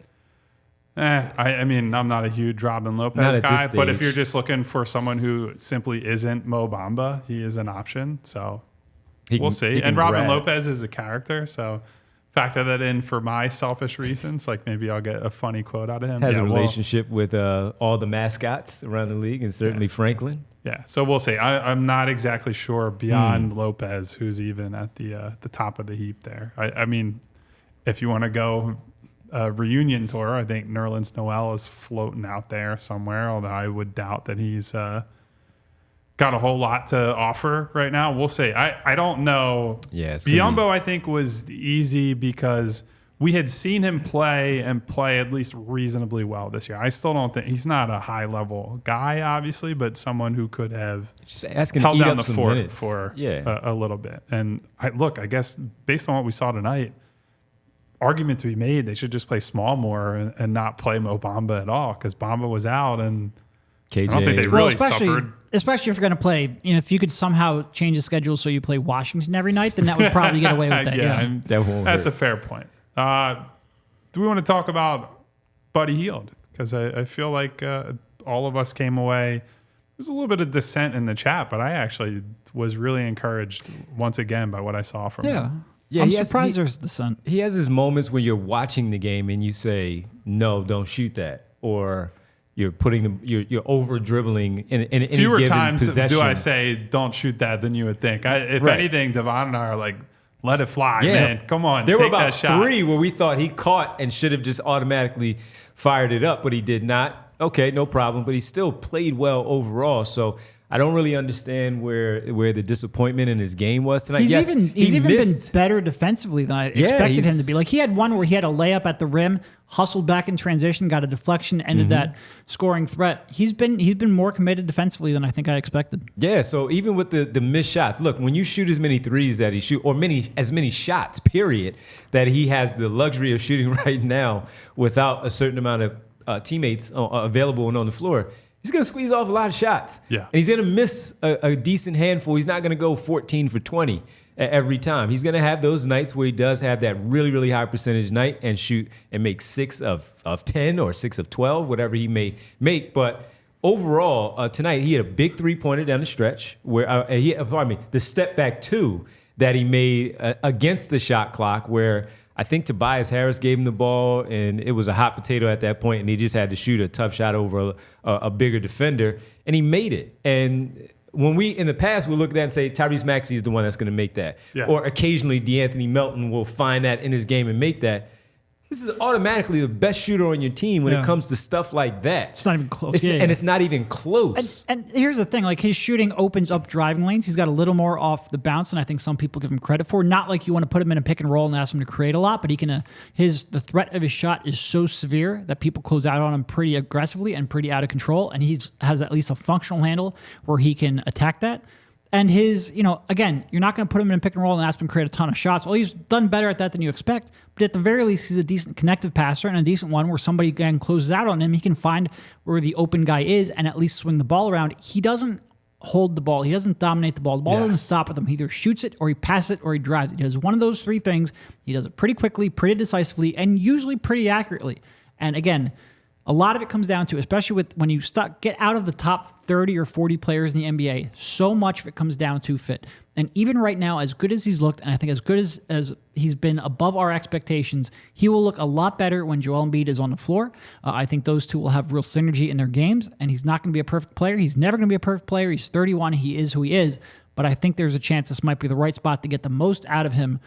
I mean, I'm not a huge Robin Lopez guy, but if you're just looking for someone who simply isn't Mo Bamba, he is an option. So we'll see. And Robin Lopez is a character, so factor that in for my selfish reasons. Like maybe I'll get a funny quote out of him. Has a relationship with all the mascots around the league, and certainly Franklin. Yeah, so we'll see. I'm not exactly sure beyond Lopez who's even at the top of the heap there. I mean, if you want to go reunion tour, I think Nerlens Noel is floating out there somewhere, although I would doubt that he's got a whole lot to offer right now. We'll see. I don't know. Yeah, Biyombo, I think, was easy because we had seen him play at least reasonably well this year. I still don't think he's not a high-level guy, obviously, but someone who could have just asking held to eat down up the some fort minutes. for a little bit. And I guess based on what we saw tonight, argument to be made, they should just play small more and not play Mo Bamba at all, because Bamba was out and KJ. I don't think they really suffered. Especially if you're going to play, if you could somehow change the schedule so you play Washington every night, then that would probably get away with that. That's a fair point. Do we want to talk about Buddy Hield? Because I feel like all of us came away. There's a little bit of dissent in the chat, but I actually was really encouraged once again by what I saw from him. Yeah, I'm surprised there's dissent. He has his moments when you're watching the game and you say, "No, don't shoot that," or you're you're over dribbling in any fewer given times possession. do I say "don't shoot that" than you would think. If anything, Devon and I are like, "Let it fly, man! Come on, there take were about that shot." 3 where we thought he caught and should have just automatically fired it up, but he did not. Okay, no problem, but he still played well overall. So I don't really understand where the disappointment in his game was tonight. He's even been better defensively than I expected him to be. Like he had one where he had a layup at the rim, hustled back in transition, got a deflection, ended that scoring threat. He's been more committed defensively than I think I expected. Yeah, so even with the missed shots, look, when you shoot as many threes that he shoot, or as many shots, period, that he has the luxury of shooting right now without a certain amount of teammates available and on the floor, he's going to squeeze off a lot of shots. Yeah. And he's going to miss a decent handful. He's not going to go 14 for 20 every time. He's going to have those nights where he does have that really, really high percentage night and shoot and make 6 of 10 or 6 of 12, whatever he may make. But overall, tonight he had a big three-pointer down the stretch where the step back 2 that he made against the shot clock, where I think Tobias Harris gave him the ball, and it was a hot potato at that point, and he just had to shoot a tough shot over a bigger defender, and he made it. And when in the past, we look at that and say Tyrese Maxey is the one that's going to make that. Yeah. Or occasionally DeAnthony Melton will find that in his game and make that. This is automatically the best shooter on your team when it comes to stuff like that. It's not even close. It's not even close. And here's the thing, like his shooting opens up driving lanes. He's got a little more off the bounce than I think some people give him credit for. Not like you want to put him in a pick and roll and ask him to create a lot, but he can. The threat of his shot is so severe that people close out on him pretty aggressively and pretty out of control. And he has at least a functional handle where he can attack that. And his, again, you're not going to put him in a pick and roll and ask him to create a ton of shots. Well, he's done better at that than you expect. But at the very least, he's a decent connective passer and a decent one where somebody again closes out on him. He can find where the open guy is and at least swing the ball around. He doesn't hold the ball. He doesn't dominate the ball. The ball doesn't stop with him. He either shoots it or he passes it or he drives it. He does one of those three things. He does it pretty quickly, pretty decisively, and usually pretty accurately. And again, a lot of it comes down to, especially with when you get out of the top 30 or 40 players in the NBA, so much of it comes down to fit. And even right now, as good as he's looked, and I think as good as he's been above our expectations, he will look a lot better when Joel Embiid is on the floor. I think those two will have real synergy in their games, and he's not going to be a perfect player. He's never going to be a perfect player. He's 31. He is who he is. But I think there's a chance this might be the right spot to get the most out of him.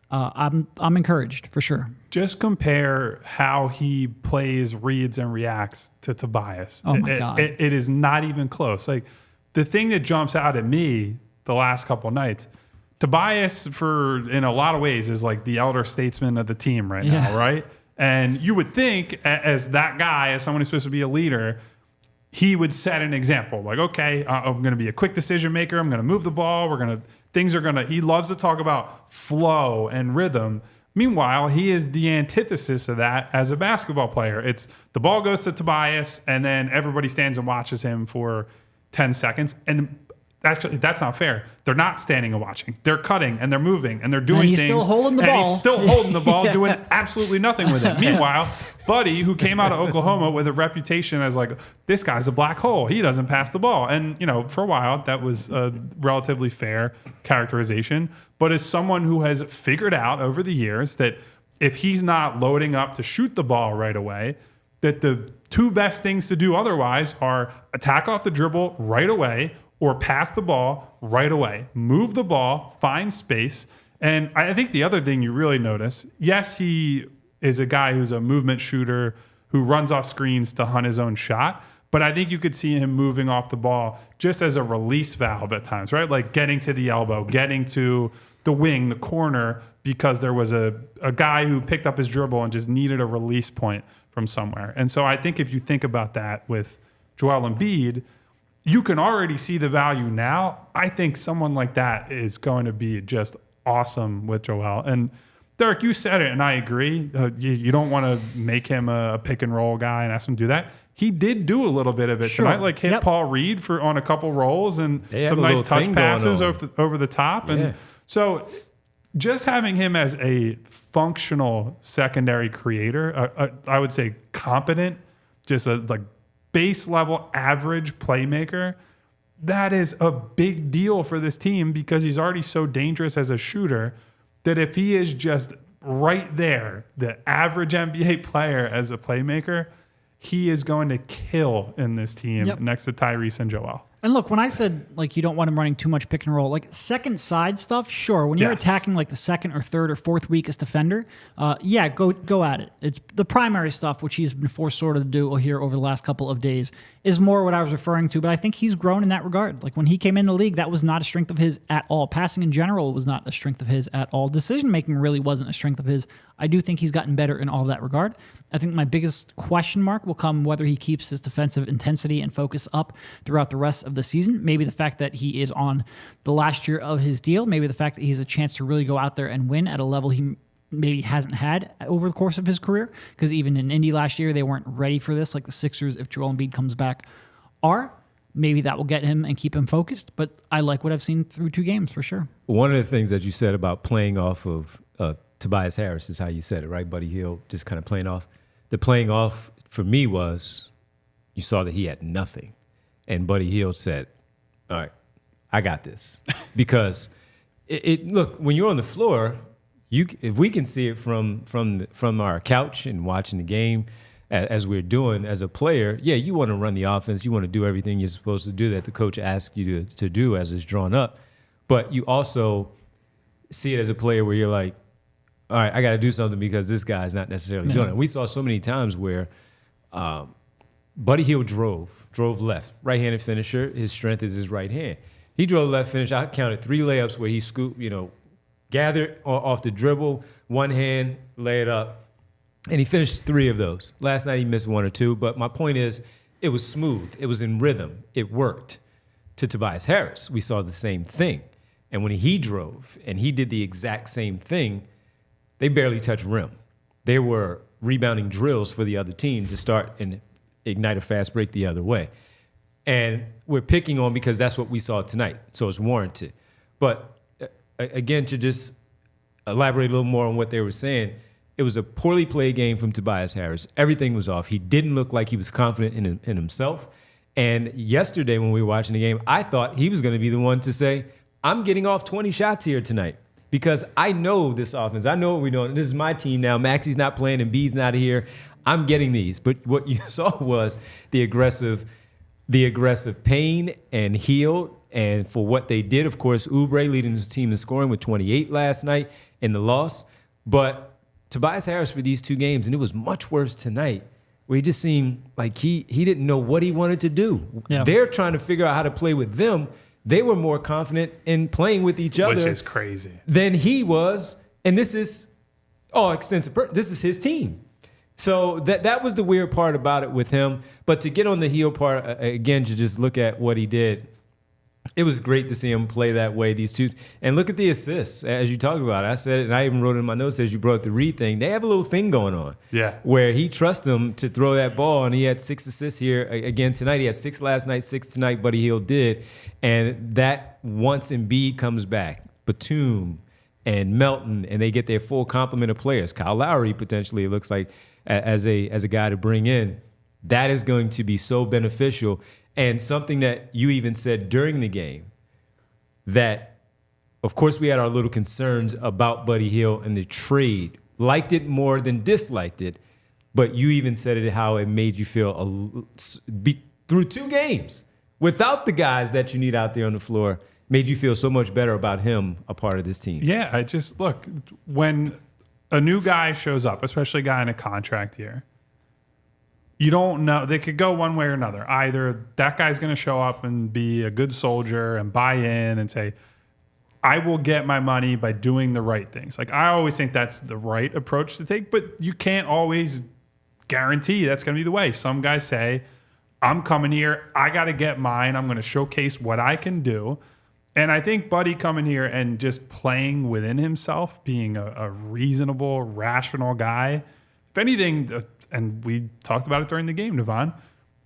I'm encouraged for sure. Just compare how he plays, reads, and reacts to Tobias. Oh my God. It is not even close. Like the thing that jumps out at me the last couple nights, Tobias, in a lot of ways, is like the elder statesman of the team right now, right? And you would think, as that guy, as someone who's supposed to be a leader, he would set an example. Like, okay, I'm going to be a quick decision maker. I'm going to move the ball. He loves to talk about flow and rhythm. Meanwhile, he is the antithesis of that as a basketball player. It's the ball goes to Tobias, and then everybody stands and watches him for 10 seconds. And actually, that's not fair. They're not standing and watching. They're cutting, and they're moving, and they're doing things. And he's still holding the ball. He's still holding the ball, doing absolutely nothing with it. Meanwhile, Buddy, who came out of Oklahoma with a reputation as like, this guy's a black hole. He doesn't pass the ball. And, for a while, that was a relatively fair characterization. But as someone who has figured out over the years that if he's not loading up to shoot the ball right away, that the two best things to do otherwise are attack off the dribble right away or pass the ball right away. Move the ball, find space. And I think the other thing you really notice, yes, he is a guy who's a movement shooter who runs off screens to hunt his own shot. But I think you could see him moving off the ball just as a release valve at times, right? Like getting to the elbow, getting to the wing, the corner, because there was a guy who picked up his dribble and just needed a release point from somewhere. And so I think if you think about that with Joel Embiid, you can already see the value now. I think someone like that is going to be just awesome with Joel. And Derek, you said it, and I agree. You don't want to make him a pick and roll guy and ask him to do that. He did do a little bit of it tonight, like hit Paul Reed on a couple rolls and some nice touch passes over the top. And so just having him as a functional secondary creator, I would say competent, just a base level average playmaker, that is a big deal for this team because he's already so dangerous as a shooter that if he is just right there, the average NBA player as a playmaker, he is going to kill in this team next to Tyrese and Joel. And look, when I said you don't want him running too much pick and roll, second side stuff, sure. When you're attacking the second or third or fourth weakest defender, go at it. It's the primary stuff, which he's been forced sort of to do here over the last couple of days, is more what I was referring to. But I think he's grown in that regard. When he came in the league, that was not a strength of his at all. Passing in general was not a strength of his at all. Decision making really wasn't a strength of his. I do think he's gotten better in all that regard. I think my biggest question mark will come whether he keeps his defensive intensity and focus up throughout the rest of the season. Maybe the fact that he is on the last year of his deal. Maybe the fact that he has a chance to really go out there and win at a level he maybe hasn't had over the course of his career. Because even in Indy last year, they weren't ready for this like the Sixers, if Joel Embiid comes back, are. Maybe that will get him and keep him focused. But I like what I've seen through 2 games for sure. One of the things that you said about playing off of Tobias Harris is how you said it, right? Buddy Hield just kind of playing off. The playing off for me was you saw that he had nothing. And Buddy Hield said, all right, I got this. Because look, when you're on the floor, if we can see it from our couch and watching the game as we're doing as a player, you want to run the offense. You want to do everything you're supposed to do that the coach asks you to do as it's drawn up. But you also see it as a player where you're like, all right, I got to do something because this guy's not necessarily doing it. We saw so many times where Buddy Hield drove left, right-handed finisher. His strength is his right hand. He drove left finish. I counted 3 layups where he scooped, gathered off the dribble, one hand, lay it up, and he finished 3 of those. Last night he missed 1 or 2, but my point is it was smooth. It was in rhythm. It worked. To Tobias Harris, we saw the same thing. And when he drove and he did the exact same thing, they barely touched rim. They were rebounding drills for the other team to start and ignite a fast break the other way. And we're picking on because that's what we saw tonight, so it's warranted. But again, to just elaborate a little more on what they were saying, it was a poorly played game from Tobias Harris. Everything was off. He didn't look like he was confident in himself. And yesterday when we were watching the game, I thought he was going to be the one to say, I'm getting off 20 shots here tonight because I know this offense. I know what we're doing. This is my team now. Maxey's not playing and B's not here. I'm getting these. But what you saw was the aggressive pain and Hield. And for what they did, of course, Oubre leading his team in scoring with 28 last night in the loss. But Tobias Harris for these 2 games, and it was much worse tonight, where he just seemed like he didn't know what he wanted to do. Yeah. They're trying to figure out how to play with them. They were more confident in playing with each other. Which is crazy. Than he was. And this is this is his team. So that was the weird part about it with him. But to get on the Hield part, again, to just look at what he did, it was great to see him play that way, these 2. And look at the assists, as you talk about it. I said it, and I even wrote it in my notes as you brought up the Reed thing. They have a little thing going on. Yeah. Where he trusts them to throw that ball, and he had 6 assists here again tonight. He had 6 last night, 6 tonight, Buddy Hield did. And that once Embiid comes back, Batum and Melton, and they get their full complement of players. Kyle Lowry, potentially, it looks like, as a guy to bring in. That is going to be so beneficial. And something that you even said during the game, that, of course, we had our little concerns about Buddy Hield and the trade. Liked it more than disliked it, but you even said it how it made you feel through 2 games without the guys that you need out there on the floor, made you feel so much better about him a part of this team. Yeah, I just, look, when a new guy shows up, especially a guy in a contract year, you don't know. They could go one way or another. Either that guy's going to show up and be a good soldier and buy in and say, I will get my money by doing the right things. Like, I always think that's the right approach to take, but you can't always guarantee that's going to be the way. Some guys say, I'm coming here, I got to get mine, I'm going to showcase what I can do. And I think Buddy coming here and just playing within himself, being a reasonable, rational guy, if anything, and we talked about it during the game, Devon,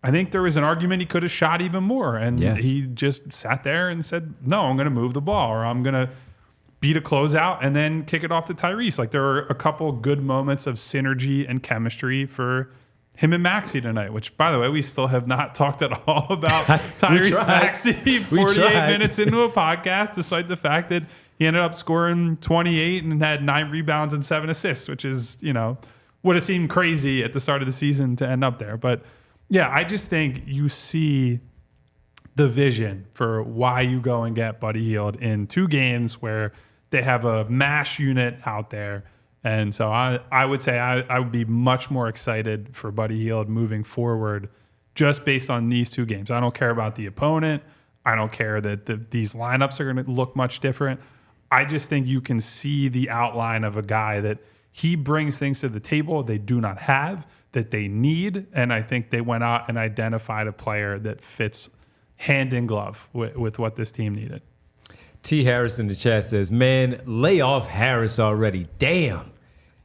I think there was an argument he could have shot even more. And he just sat there and said, no, I'm going to move the ball, or I'm going to beat a closeout and then kick it off to Tyrese. Like, there were a couple good moments of synergy and chemistry for him and Maxey tonight, which, by the way, we still have not talked at all about Tyrese Maxey 48 minutes into a podcast, despite the fact that he ended up scoring 28 and had 9 rebounds and 7 assists, which is, would have seemed crazy at the start of the season to end up there. But yeah, I just think you see the vision for why you go and get Buddy Hield in 2 games where they have a mash unit out there. And so I would say I would be much more excited for Buddy Hield moving forward just based on these 2 games. I don't care about the opponent. I don't care that these lineups are going to look much different. I just think you can see the outline of a guy that he brings things to the table they do not have, that they need. And I think they went out and identified a player that fits hand in glove with what this team needed. T. Harris in the chat says, man, lay off Harris already. Damn.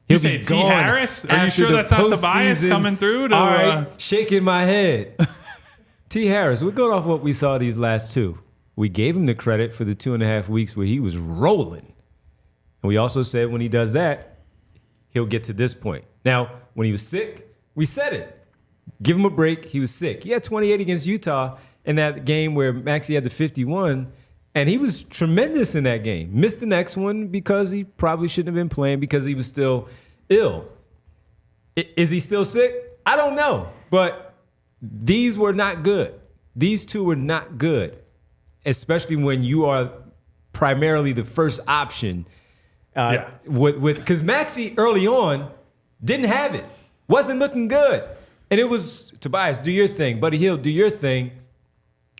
You say T. Harris? Are you sure that's not Tobias coming through? All right, shaking my head. T. Harris, we're going off what we saw these last 2. We gave him the credit for the 2.5 weeks where he was rolling. And we also said when he does that, he'll get to this point. Now, when he was sick, we said it. Give him a break. He was sick. He had 28 against Utah in that game where Maxey had the 51, and he was tremendous in that game. Missed the next one because he probably shouldn't have been playing because he was still ill. Is he still sick? I don't know. But these were not good. These 2 were not good, especially when you are primarily the first option Because Maxey early on didn't have it, wasn't looking good, and it was Tobias, do your thing, Buddy Hield, do your thing,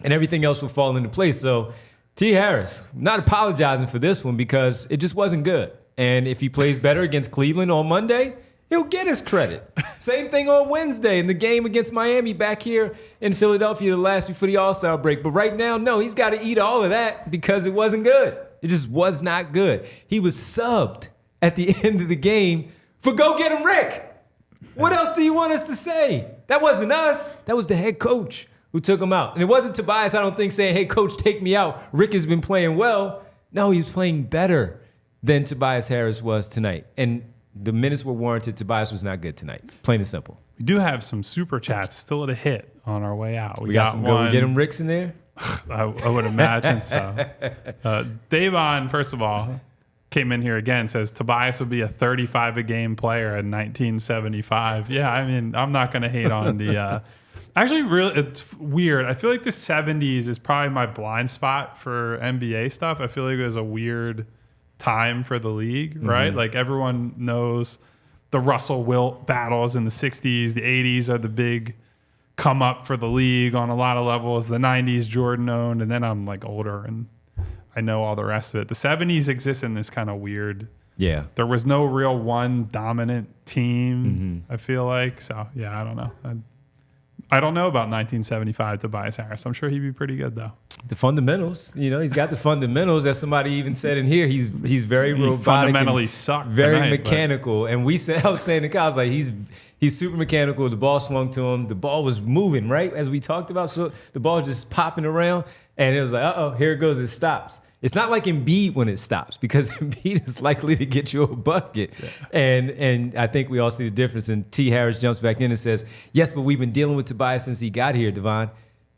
and everything else will fall into place. So T. Harris, not apologizing for this one because it just wasn't good. And if he plays better against Cleveland on Monday, he'll get his credit. Same thing on Wednesday in the game against Miami back here in Philadelphia, the last before the All-Star break. But right now, no, he's got to eat all of that because it wasn't good. It just was not good. He was subbed at the end of the game for go get him, Rick. What else do you want us to say? That wasn't us. That was the head coach who took him out. And it wasn't Tobias, I don't think, saying, hey, coach, take me out. Rick has been playing well. No, he was playing better than Tobias Harris was tonight. And the minutes were warranted. Tobias was not good tonight. Plain and simple. We do have some super chats still at a hit on our way out. We got some go get him Ricks in there? I would imagine so. Davon, first of all, came in here again, says Tobias would be a 35 a game player in 1975. Yeah, I mean, I'm not going to hate on the actually, really, it's weird. I feel like the 70s is probably my blind spot for NBA stuff. I feel like it was a weird time for the league, right? Like everyone knows the Russell Wilt battles in the 60s. The 80s are the big come up for the league on a lot of levels. The 90s Jordan owned, and then I'm like older and I know all the rest of it. The 70s exists in this kind of weird. Yeah. There was no real one dominant team, I feel like. So, yeah, I don't know. I don't know about 1975 Tobias Harris. I'm sure he'd be pretty good, though. The fundamentals, he's got the fundamentals. As somebody even said in here, he's very robotic. Fundamentally sucked. Very tonight, mechanical. And I was saying to Kyle, I was like, he's super mechanical. The ball swung to him. The ball was moving, right? As we talked about. So the ball just popping around. And it was like, uh-oh, here it goes. It stops. It's not like Embiid when it stops because Embiid is likely to get you a bucket. Yeah. And I think we all see the difference. And T. Harris jumps back in and says, yes, but we've been dealing with Tobias since he got here, Devon.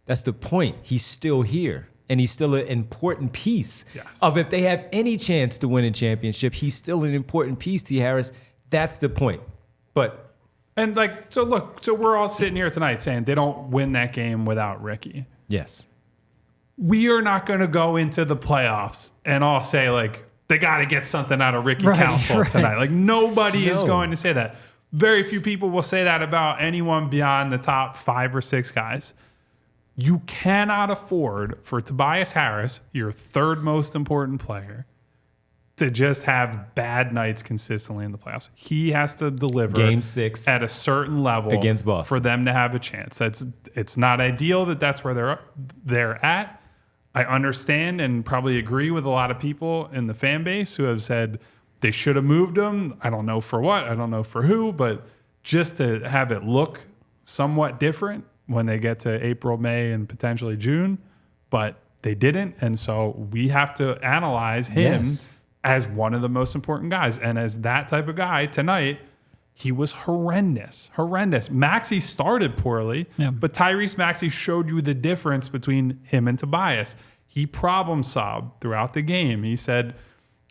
That's the point. He's still here. And he's still an important piece of if they have any chance to win a championship, he's still an important piece, T. Harris. That's the point. So we're all sitting here tonight saying they don't win that game without Ricky. Yes. We are not going to go into the playoffs and all say, like, they got to get something out of Ricky Council tonight. Like, nobody is going to say that. Very few people will say that about anyone beyond the top 5 or 6 guys. You cannot afford for Tobias Harris, your third most important player, to just have bad nights consistently in the playoffs. He has to deliver Game 6 at a certain level against Boston for them to have a chance. It's not ideal that's where they're at. I understand and probably agree with a lot of people in the fan base who have said they should have moved him. I don't know for what. I don't know for who. But just to have it look somewhat different when they get to April, May, and potentially June. But they didn't. And so we have to analyze him as one of the most important guys. And as that type of guy tonight, he was horrendous. Maxey started poorly, but Tyrese Maxey showed you the difference between him and Tobias. He problem solved throughout the game. He said,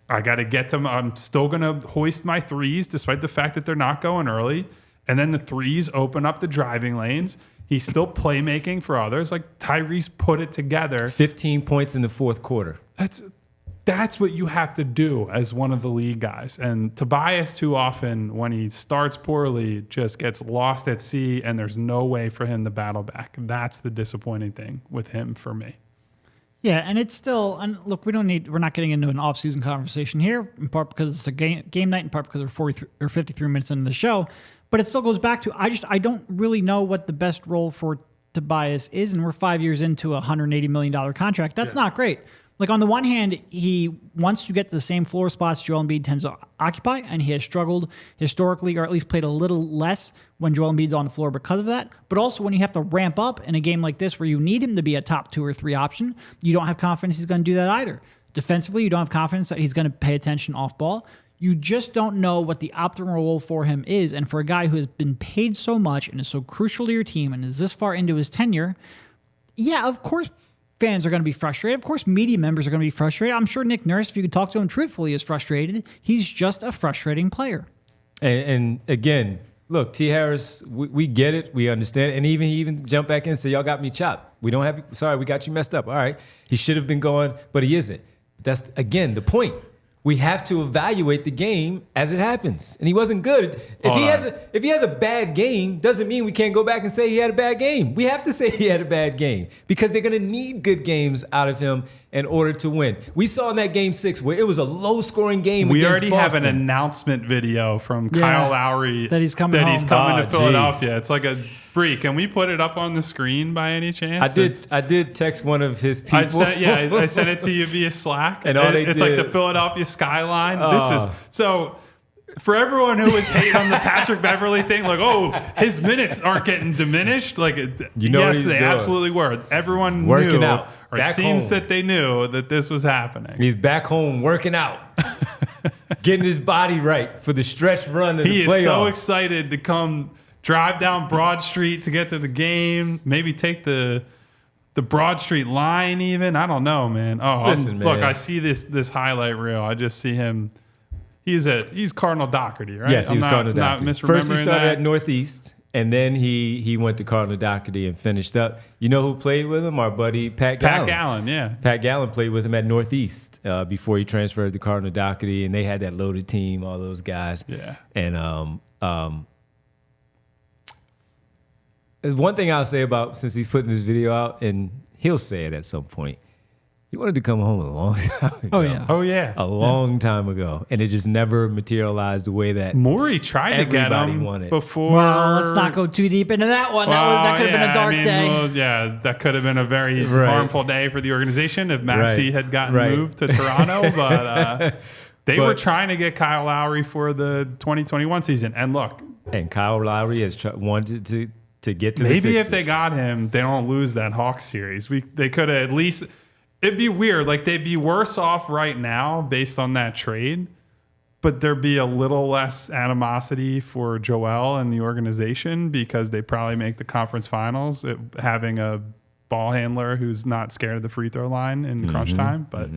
I got to get to, I'm still going to hoist my threes despite the fact that they're not going early. And then the threes open up the driving lanes. He's still playmaking for others. Like Tyrese put it together. 15 points in the fourth quarter. That's what you have to do as one of the league guys. And Tobias, too often, when he starts poorly, just gets lost at sea, and there's no way for him to battle back. That's the disappointing thing with him for me. Yeah, and it's still, and look, we're not getting into an off-season conversation here, in part because it's a game night, in part because we're 43 or 53 minutes into the show. But it still goes back to, I don't really know what the best role for Tobias is, and we're 5 years into a $180 million contract. That's not great. Like, on the one hand, he wants to get to the same floor spots Joel Embiid tends to occupy, and he has struggled historically, or at least played a little less when Joel Embiid's on the floor because of that. But also, when you have to ramp up in a game like this where you need him to be a top 2 or 3 option, you don't have confidence he's going to do that either. Defensively, you don't have confidence that he's going to pay attention off ball. You just don't know what the optimal role for him is. And for a guy who has been paid so much and is so crucial to your team and is this far into his tenure, yeah, of course, fans are going to be frustrated. Of course, media members are going to be frustrated. I'm sure Nick Nurse, if you could talk to him truthfully, is frustrated. He's just a frustrating player. And again, look, T. Harris, we get it. We understand it. And he even jumped back in and said, y'all got me chopped. We got you messed up. All right. He should have been going, but he isn't. That's, again, the point. we have to evaluate the game as it happens. And he wasn't good. If he has a bad game, doesn't mean we can't go back and say he had a bad game. We have to say he had a bad game because they're going to need good games out of him in order to win. We saw in that game 6 where it was a low-scoring game. We against already Boston. have an announcement video from Kyle Lowry that he's coming to Philadelphia. Geez. It's like a freak. Can we put it up on the screen by any chance? I did text one of his people. I sent it to you via Slack. And it's like the Philadelphia skyline. This is so. For everyone who was hating on the Patrick Beverley thing, like, oh, his minutes aren't getting diminished. Like, yes, they absolutely were. Everyone working knew, out. or it seems that they knew that this was happening. He's back home working out, getting his body right for the stretch run of the playoffs. He is so excited to come drive down Broad Street to get to the game. Maybe take the Broad Street line even. I don't know, man. Listen, man. Look, I see this highlight reel. I just see him. He's Cardinal Doherty, right? Yes, he was Cardinal Doherty. Not misremembering First he started that. at Northeast, and then he went to Cardinal Doherty and finished up. You know who played with him? Our buddy Pat Gallen. Pat Gallen, yeah. Pat Gallen played with him at Northeast before he transferred to Cardinal Doherty, and they had that loaded team, all those guys. Yeah. And one thing I'll say about, since he's putting this video out, and he'll say it at some point, he wanted to come home a long time ago. Oh, yeah. A long time ago. And it just never materialized the way that Morey tried to get him wanted. before. Well, let's not go too deep into that one. That could have been a dark day. Well, that could have been a very harmful day for the organization if Maxey had gotten moved to Toronto. But they were trying to get Kyle Lowry for the 2021 season. And look. And Kyle Lowry has wanted to get to the Sixers. Maybe if they got him, they don't lose that Hawks series. They could have at least... It'd be weird. Like, they'd be worse off right now based on that trade, but there'd be a little less animosity for Joel and the organization because they probably make the conference finals having a ball handler who's not scared of the free throw line in crunch time, but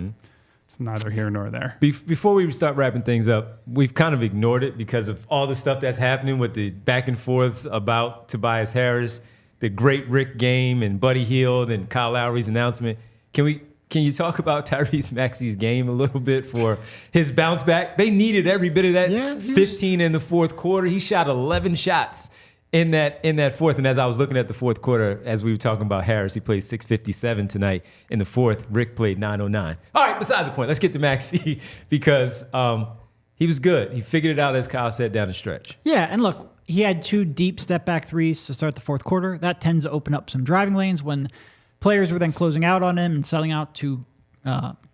it's neither here nor there. Before we start wrapping things up, we've kind of ignored it because of all the stuff that's happening with the back and forths about Tobias Harris, the great Rick game, and Buddy Hield and Kyle Lowry's announcement. Can you talk about Tyrese Maxey's game a little bit for his bounce back? They needed every bit of that. 15 in the fourth quarter. He shot 11 shots in that fourth. And as I was looking at the fourth quarter, as we were talking about Harris, he played 6:57 tonight in the fourth. Rick played 9:09. All right, besides the point, let's get to Maxey because he was good. He figured it out, as Kyle said, down the stretch. Yeah, and look, he had 2 deep step-back threes to start the fourth quarter. That tends to open up some driving lanes when players were then closing out on him and selling out to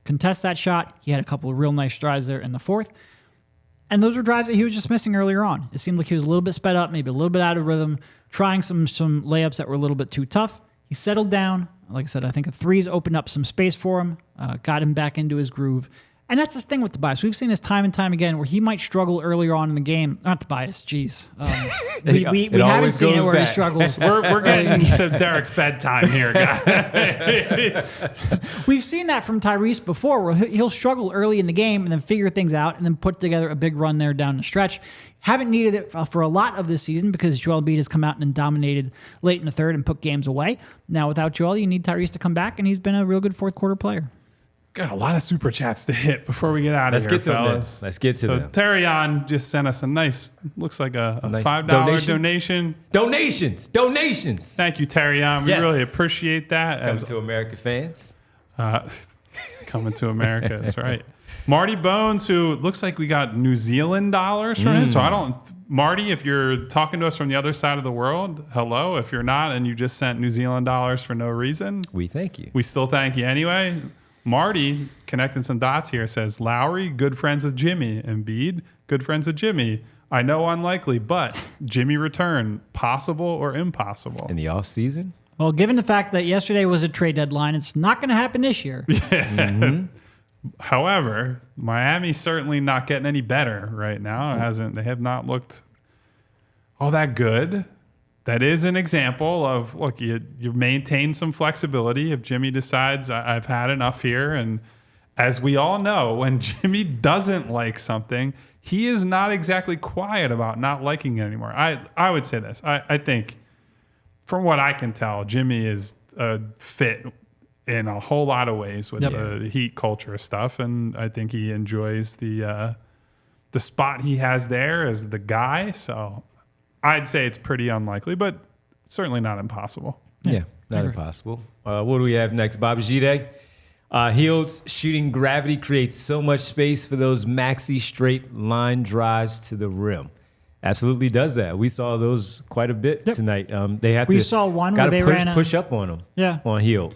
contest that shot. He had a couple of real nice drives there in the fourth. And those were drives that he was just missing earlier on. It seemed like he was a little bit sped up, maybe a little bit out of rhythm, trying some layups that were a little bit too tough. He settled down. Like I said, I think the threes opened up some space for him, got him back into his groove. And that's the thing with Tobias. We've seen this time and time again where he might struggle earlier on in the game. Not Tobias, geez. We haven't seen it where he struggles. We're getting to Derek's bedtime here, guys. We've seen that from Tyrese before where he'll struggle early in the game and then figure things out and then put together a big run there down the stretch. Haven't needed it for a lot of this season because Joel Embiid has come out and dominated late in the third and put games away. Now without Joel, you need Tyrese to come back, and he's been a real good fourth quarter player. Got a lot of super chats to hit before we get out of here, fellas. Let's get to them. Terry on just sent us a nice, looks like a nice $5 donation. Donations. Thank you, Terry on. We really appreciate that. Coming to America fans. Coming to America, that's right. Marty Bones, who looks like we got New Zealand dollars from him. So Marty, if you're talking to us from the other side of the world, hello. If you're not and you just sent New Zealand dollars for no reason, we thank you. We still thank you anyway. Marty, connecting some dots here, says, Lowry, good friends with Jimmy. Embiid, good friends with Jimmy. I know unlikely, but Jimmy return, possible or impossible? In the offseason? Well, given the fact that yesterday was a trade deadline, it's not going to happen this year. However, Miami's certainly not getting any better right now. They have not looked all that good. That is an example of, look, you maintain some flexibility. If Jimmy decides I've had enough here, and as we all know, when Jimmy doesn't like something, he is not exactly quiet about not liking it anymore. I would say this. I think, from what I can tell, Jimmy is a fit in a whole lot of ways with the Heat culture stuff, and I think he enjoys the spot he has there as the guy. So I'd say it's pretty unlikely, but certainly not impossible. Yeah, not impossible. What do we have next, Bobby G-Day? Hield's shooting gravity creates so much space for those maxi straight line drives to the rim. Absolutely does that. We saw those quite a bit tonight. They have we saw one where they push up on them. On Hield.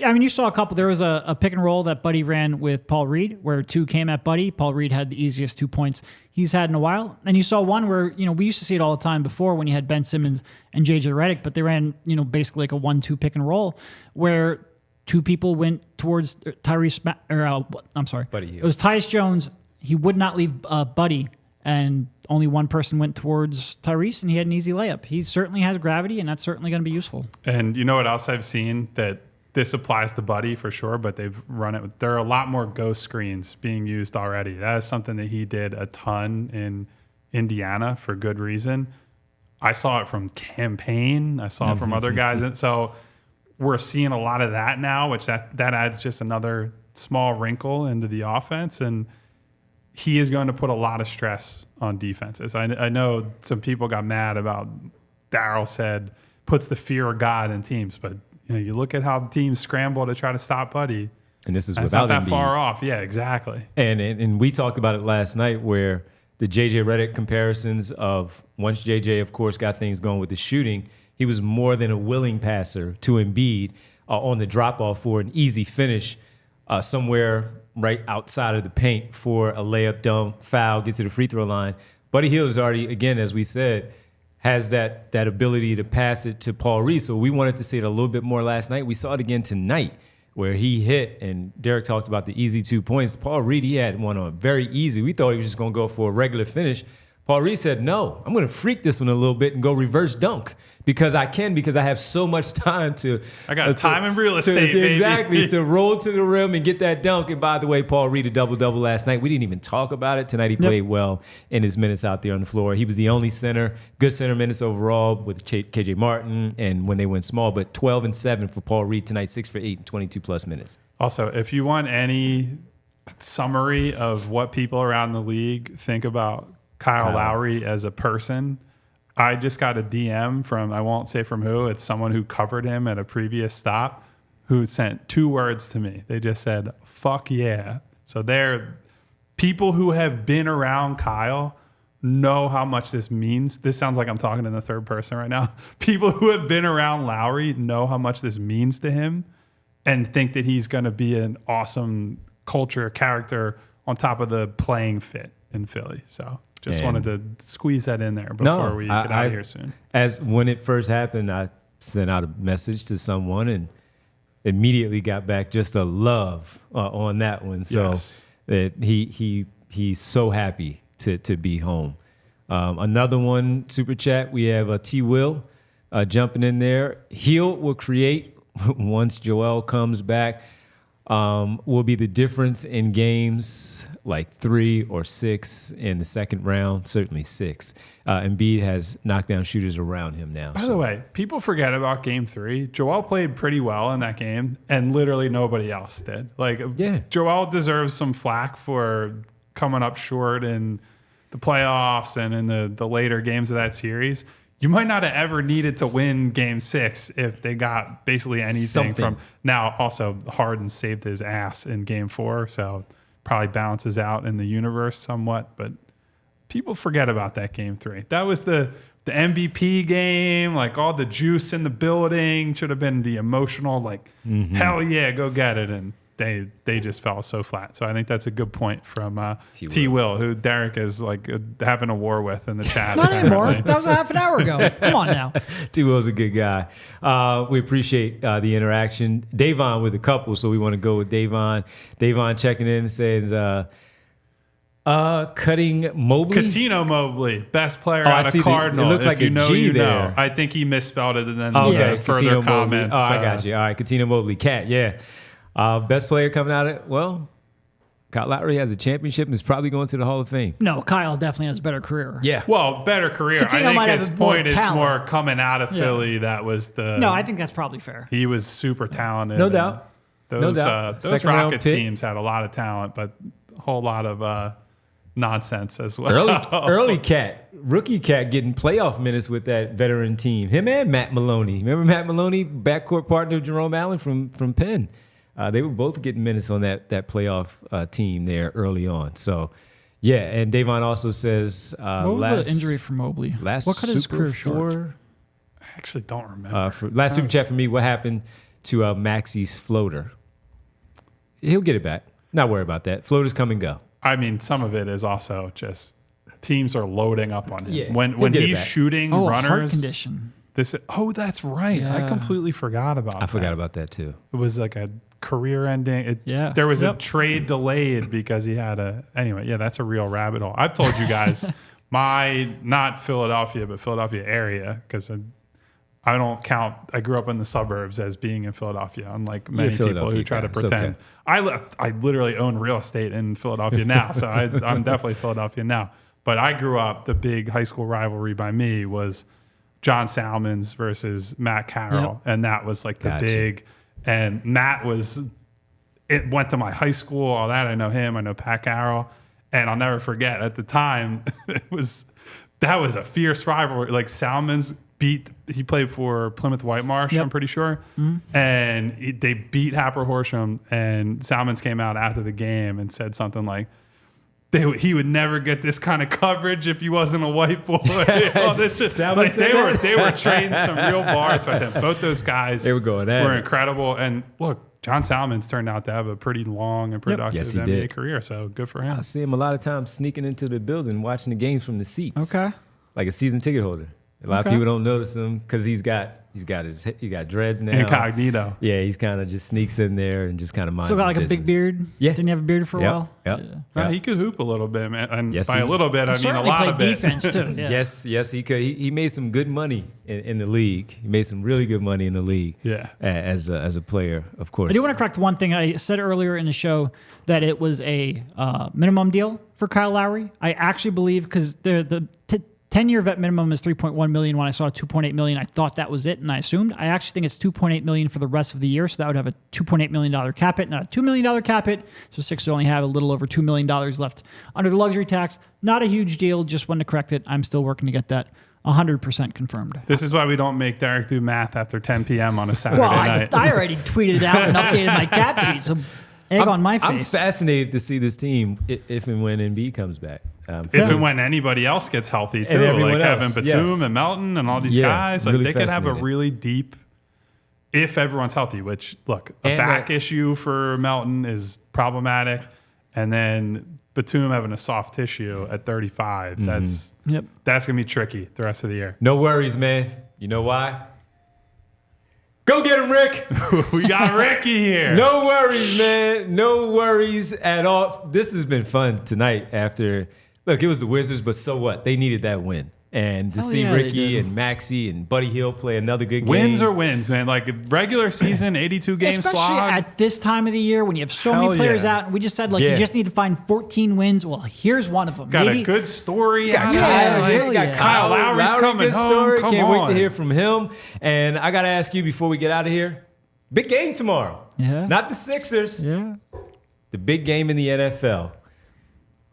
I mean, you saw a couple. There was a pick and roll that Buddy ran with Paul Reed, where two came at Buddy. Paul Reed had the easiest 2 points he's had in a while. And you saw one where, we used to see it all the time before when you had Ben Simmons and JJ Redick, but they ran, basically like a 1-2 pick and roll where two people went towards Tyrese, I'm sorry. Buddy Hield. It was Tyus Jones. He would not leave Buddy, and only one person went towards Tyrese, and he had an easy layup. He certainly has gravity, and that's certainly going to be useful. And you know what else I've seen that this applies to Buddy for sure, but they've run it. There are a lot more ghost screens being used already. That is something that he did a ton in Indiana for good reason. I saw it from Campaign. I saw it from other guys. And so we're seeing a lot of that now, which that adds just another small wrinkle into the offense. And he is going to put a lot of stress on defenses. I know some people got mad about Daryl said puts the fear of God in teams, but you look at how teams scramble to try to stop Buddy, and this is that's without not that Embiid. far off. Yeah, exactly. And we talked about it last night, where the JJ Redick comparisons of once JJ, of course, got things going with the shooting, he was more than a willing passer to Embiid on the drop off for an easy finish somewhere right outside of the paint for a layup, dunk, foul, get to the free throw line. Buddy Hield is already, again, as we said, has that ability to pass it to Paul Reed. So we wanted to see it a little bit more last night. We saw it again tonight where he hit, and Derek talked about the easy 2 points. Paul Reed, he had one on very easy. We thought he was just going to go for a regular finish. Paul Reed said, no, I'm going to freak this one a little bit and go reverse dunk because I have so much time to. I got time and real estate, baby. Exactly, to roll to the rim and get that dunk. And by the way, Paul Reed, a double-double last night. We didn't even talk about it. Tonight he played well in his minutes out there on the floor. He was the only center, good center minutes overall with KJ Martin and when they went small, but 12 and 7 for Paul Reed tonight, 6 for 8 and 22-plus minutes. Also, if you want any summary of what people around the league think about Kyle Lowry as a person, I just got a DM from, I won't say from who, it's someone who covered him at a previous stop who sent 2 words to me. They just said, fuck yeah. So they're people who have been around Kyle know how much this means. This sounds like I'm talking in the third person right now. People who have been around Lowry know how much this means to him and think that he's going to be an awesome culture character on top of the playing fit in Philly. So just wanted to squeeze that in there before we get out of here soon. As when it first happened, I sent out a message to someone and immediately got back just a love on that one. So that he's so happy to be home. Another one, super chat, we have T. Will jumping in there. Hield will create once Joel comes back. Will be the difference in games like 3 or 6 in the second round, certainly 6. Embiid has knockdown shooters around him now. By the way, people forget about game 3. Joel played pretty well in that game, and literally nobody else did. Joel deserves some flack for coming up short in the playoffs and in the later games of that series. You might not have ever needed to win game 6 if they got basically anything from. Now, also, Harden saved his ass in game 4, so probably balances out in the universe somewhat. But people forget about that game 3. That was the MVP game, like all the juice in the building. Should have been the emotional, hell yeah, go get it. And they just fell so flat. So I think that's a good point from T. Will, who Derek is having a war with in the chat. Not anymore. That was a half an hour ago. Come on now. T. Will's a good guy. We appreciate the interaction. Davon with a couple, so we want to go with Davon. Davon checking in says, cutting Mobley. Coutinho Mobley, best player out of Cardinal. It looks like a G there. I think he misspelled it and then Coutinho further comments. I got you. All right, Coutinho Mobley, Cat, yeah. Best player coming out of Kyle Lowry has a championship and is probably going to the Hall of Fame. No, Kyle definitely has a better career. Yeah. Well, better career. Coutinho I might think have his more point is talent. more coming out of Philly. That was No, I think that's probably fair. He was super talented. No doubt. Those doubt. those Second round Rockets pick. teams had a lot of talent, but a whole lot of nonsense as well. Early cat, rookie cat getting playoff minutes with that veteran team. Him and Matt Maloney. Remember Matt Maloney, backcourt partner of Jerome Allen from Penn? They were both getting minutes on that playoff team there early on. So, yeah, and Davon also says What was the injury for Mobley? What cut his career short? I actually don't remember. Last super chat for me, what happened to Maxey's floater? He'll get it back. Not worry about that. Floaters come and go. I mean, some of it is also just teams are loading up on him. Yeah, when he's shooting runners. Heart condition. That's right. Yeah. I completely forgot about that. I forgot about that too. It was like a career ending. There was a trade delayed because he had anyway, yeah, that's a real rabbit hole. I've told you guys not Philadelphia, but Philadelphia area, because I don't count. I grew up in the suburbs as being in Philadelphia, unlike many people who try to pretend. Okay. I literally own real estate in Philadelphia now, so I'm definitely Philadelphia now. But I grew up, the big high school rivalry by me was John Salmons versus Matt Carroll, and that was like the big. And Matt went to my high school, all that. I know him. I know Pat Carroll, and I'll never forget. At the time, that was a fierce rivalry. Like Salmons. He played for Plymouth Whitemarsh, I'm pretty sure. Mm-hmm. And they beat Happer Horsham, and Salmons came out after the game and said something like, he would never get this kind of coverage if he wasn't a white boy. This just, like, they were trading some real bars with him. Both those guys were incredible. And look, John Salmons turned out to have a pretty long and productive NBA career, so good for him. I see him a lot of times sneaking into the building, watching the games from the seats. Okay. Like a season ticket holder. A lot of people don't notice him because he's got dreads now. Incognito. Yeah, he's kind of just sneaks in there and just kind of minds Still got like his a big business. beard. Yeah, didn't he have a beard for a while? Yeah. He could hoop a little bit, man. And yes, by a little bit, I mean a lot of it. Defense too. Yeah. Yes, he could. He made some good money in the league. He made some really good money in the league. Yeah, as a player, of course. I do want to correct one thing I said earlier in the show, that it was a minimum deal for Kyle Lowry. I actually believe, because the 10-year vet minimum is $3.1 million. When I saw $2.8 million, I thought that was it, and I assumed. I actually think it's $2.8 million for the rest of the year, so that would have a $2.8 million cap hit, not a $2 million cap hit. So Sixers only have a little over $2 million left under the luxury tax. Not a huge deal. Just wanted to correct it. I'm still working to get that 100% confirmed. This is why we don't make Derek do math after 10 p.m. on a Saturday night. I already tweeted it out and updated my cap sheet, so egg on my face. I'm fascinated to see this team if and when Embiid comes back. If and when anybody else gets healthy too, like Kevin Batum and Melton and all these guys, like really they could have a really deep, if everyone's healthy. Which, look, a back issue for Melton is problematic, and then Batum having a soft tissue at 35, that's gonna be tricky the rest of the year. No worries, man. You know why? Go get him, Rick. We got Ricky here. No worries, man. No worries at all. This has been fun tonight after. Look, it was the Wizards, but so what? They needed that win. And to see Ricky and Maxey and Buddy Hield play another good game. Wins are wins, man. Like regular season, 82 game Especially slog. at this time of the year when you have so many players out. And we just said, you just need to find 14 wins. Well, here's one of them. Got a good story. Got Kyle Lowry's coming home. Story. Can't wait to hear from him. And I got to ask you before we get out of here, big game tomorrow. Yeah. Not the Sixers. Yeah. The big game in the NFL.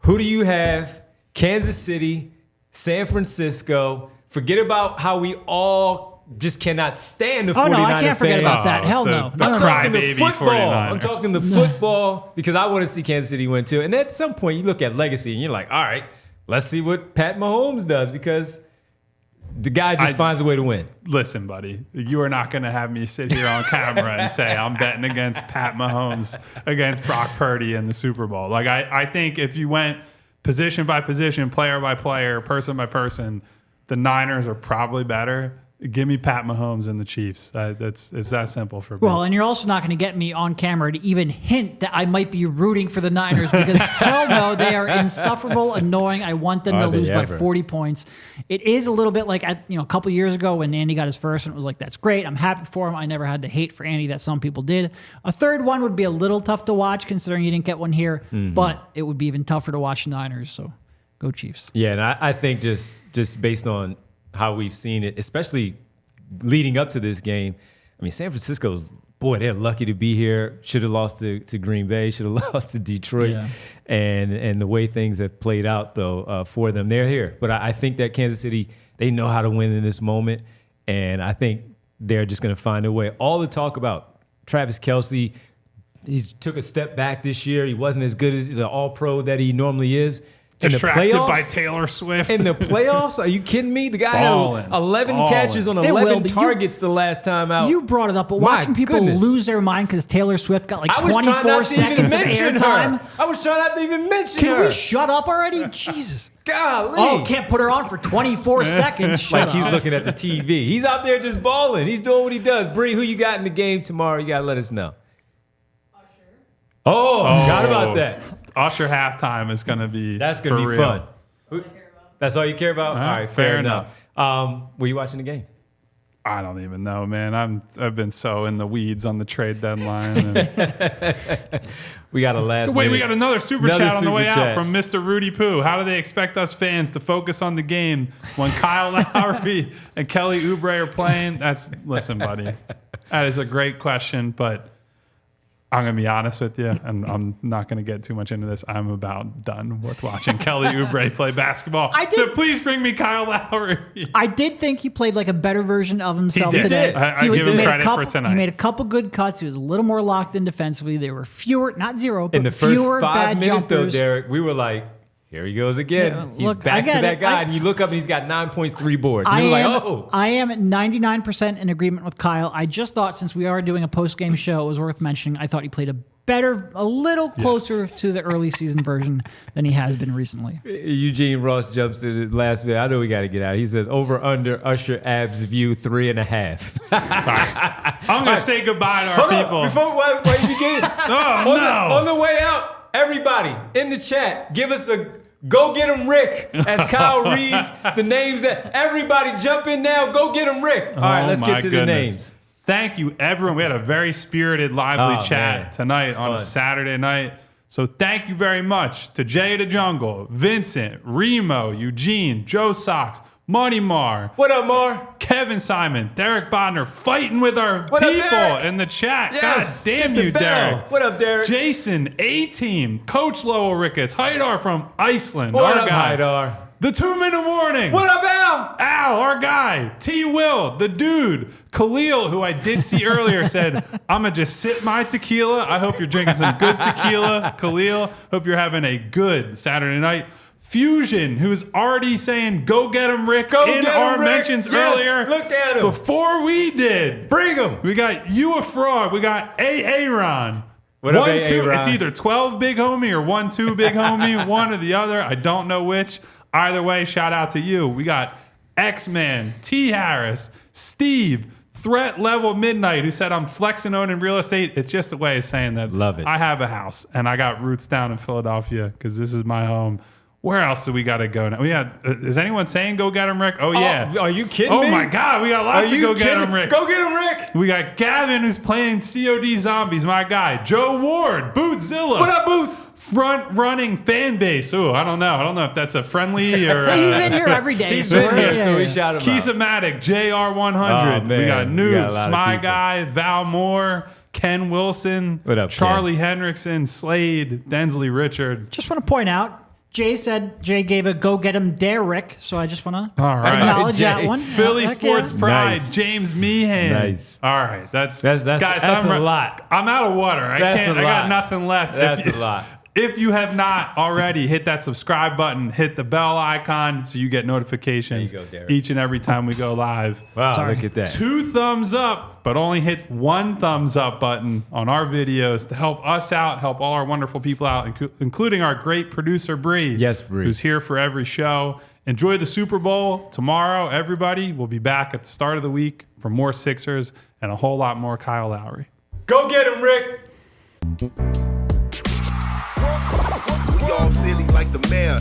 Who do you have? Kansas City, San Francisco. Forget about how we all just cannot stand the 49ers. Oh, no, I can't forget about that. Hell no. I'm talking the crybaby football. 49ers. I'm talking the football because I want to see Kansas City win too. And at some point, you look at legacy and you're like, all right, let's see what Pat Mahomes does because the guy just finds a way to win. Listen, buddy, you are not going to have me sit here on camera and say I'm betting against Pat Mahomes against Brock Purdy in the Super Bowl. Like I think if you went position by position, player by player, person by person, the Niners are probably better. Give me Pat Mahomes and the Chiefs. It's that simple for me. Well, and you're also not going to get me on camera to even hint that I might be rooting for the Niners because hell no, they are insufferable, annoying. I want them to lose by 40 points. It is a little bit like a couple years ago when Andy got his first, and it was like, that's great. I'm happy for him. I never had to hate for Andy that some people did. A third one would be a little tough to watch considering you didn't get one here, but it would be even tougher to watch the Niners. So go Chiefs. Yeah, and I think just based on how we've seen it, especially leading up to this game. I mean, San Francisco's boy, they're lucky to be here. Should have lost to Green Bay. Should have lost to Detroit. Yeah. And the way things have played out, though, for them, they're here. But I think that Kansas City, they know how to win in this moment. And I think they're just going to find a way. All the talk about Travis Kelce, he's took a step back this year. He wasn't as good as the all-pro that he normally is. Distracted by Taylor Swift. In the playoffs? Are you kidding me? The guy had 11 catches on It 11 will, targets the last time out. You brought it up, but watching people lose their mind because Taylor Swift got like 24 seconds of airtime. I was trying not to even mention her. Can we shut up already? Jesus. Golly. Oh, can't put her on for 24 seconds. Shut Like he's up. looking at the TV. He's out there just balling. He's doing what he does. Bree, who you got in the game tomorrow? You got to let us know. Oh, forgot about that. Usher halftime is going to be That's going to be real. fun. That's all you care about? All right, fair enough. Were you watching the game? I don't even know, man. I've been so in the weeds on the trade deadline. And We got a last wait, minute. we got another super chat on the way super chat. out from Mr. Rudy Poo. How do they expect us fans to focus on the game when Kyle Lowry and Kelly Oubre are playing? Listen, buddy, that is a great question, but I'm going to be honest with you, and I'm not going to get too much into this. I'm about done with watching Kelly Oubre play basketball. So please bring me Kyle Lowry. I did think he played like a better version of himself did. today. I give him credit for tonight. He made a couple good cuts. He was a little more locked in defensively. There were fewer, not zero, but In the first fewer 5 bad minutes, jumpers. though, Derek, we were like, here he goes again. Yeah, He's look, back I to get that it. guy, and you look up and he's got 9 points, 3 boards. And I you're am, like, oh. I am at 99% in agreement with Kyle. I just thought since we are doing a post-game show, it was worth mentioning. I thought he played a little closer to the early season version than he has been recently. Eugene Ross jumps in the last bit. I know we got to get out. He says, over under Usher abs view 3.5. I'm going to say goodbye to our people. Before you begin, on the way out, everybody in the chat, give us a go get him Rick as Kyle reads the names. Everybody jump in now. Go get him Rick. All right, let's get to the names. Thank you, everyone. We had a very spirited, lively chat tonight on a Saturday night. So thank you very much to Jay the Jungle, Vincent, Remo, Eugene, Joe Sox, Money Mar. What up, Mar? Kevin Simon, Derek Bodner, fighting with our people in the chat. Yes, God damn get the you, bell. Derek. What up, Derek? Jason, A-Team, Coach Lowell Ricketts, Haidar from Iceland. What our up, guy. Haidar? The 2-minute warning. What up, Al? Al, our guy. T. Will, the dude. Khalil, who I did see earlier, said, I'm going to just sip my tequila. I hope you're drinking some good tequila. Khalil, hope you're having a good Saturday night. Fusion, who's already saying, go get him, Rick, in our mentions earlier. Look at him. Before we did. Bring him. We got You a Frog. We got Aaron. What up, 1-2. Aaron? It's either 12 big homie or 1-2 big homie, one or the other. I don't know which. Either way, shout out to you. We got X-Man, T. Harris, Steve, Threat Level Midnight, who said I'm flexing owning real estate. It's just a way of saying that Love it. I have a house and I got roots down in Philadelphia because this is my home. Where else do we got to go now? Is anyone saying go get him, Rick? Oh, yeah. Are you kidding me? Oh, my God. We got lots of go get him, Rick. Go get him, Rick. We got Gavin, who's playing COD Zombies, my guy. Joe Ward, Bootzilla. What up, Boots? Front running fan base. Oh, I don't know. I don't know if that's a friendly or. He's in here every day. He's in here, so we shout him out. Keysamatic, JR100. Oh, man. We got We Noobs, got a lot of My people. Guy, Val Moore, Ken Wilson, What up, Charlie Hendrickson, Slade, Densley Richard. Just want to point out, Jay gave a go get him Derek, so I just want to All right. acknowledge Jay. that one. Philly Heck Sports yeah. Pride, Nice. James Meehan. Nice. All right, that's That's guys. a lot. I'm out of water. I That's can't. a I got lot. nothing left. That's a lot. If you have not already, hit that subscribe button, hit the bell icon so you get notifications There you go, Derek. each and every time we go live. Wow, Sorry. look at that. 2 thumbs up, but only hit 1 thumbs up button on our videos to help us out, help all our wonderful people out, including our great producer, Bree. Yes, Bree. Who's here for every show. Enjoy the Super Bowl tomorrow, everybody. We'll be back at the start of the week for more Sixers and a whole lot more Kyle Lowry. Go get him, Rick. We all silly like the mayor.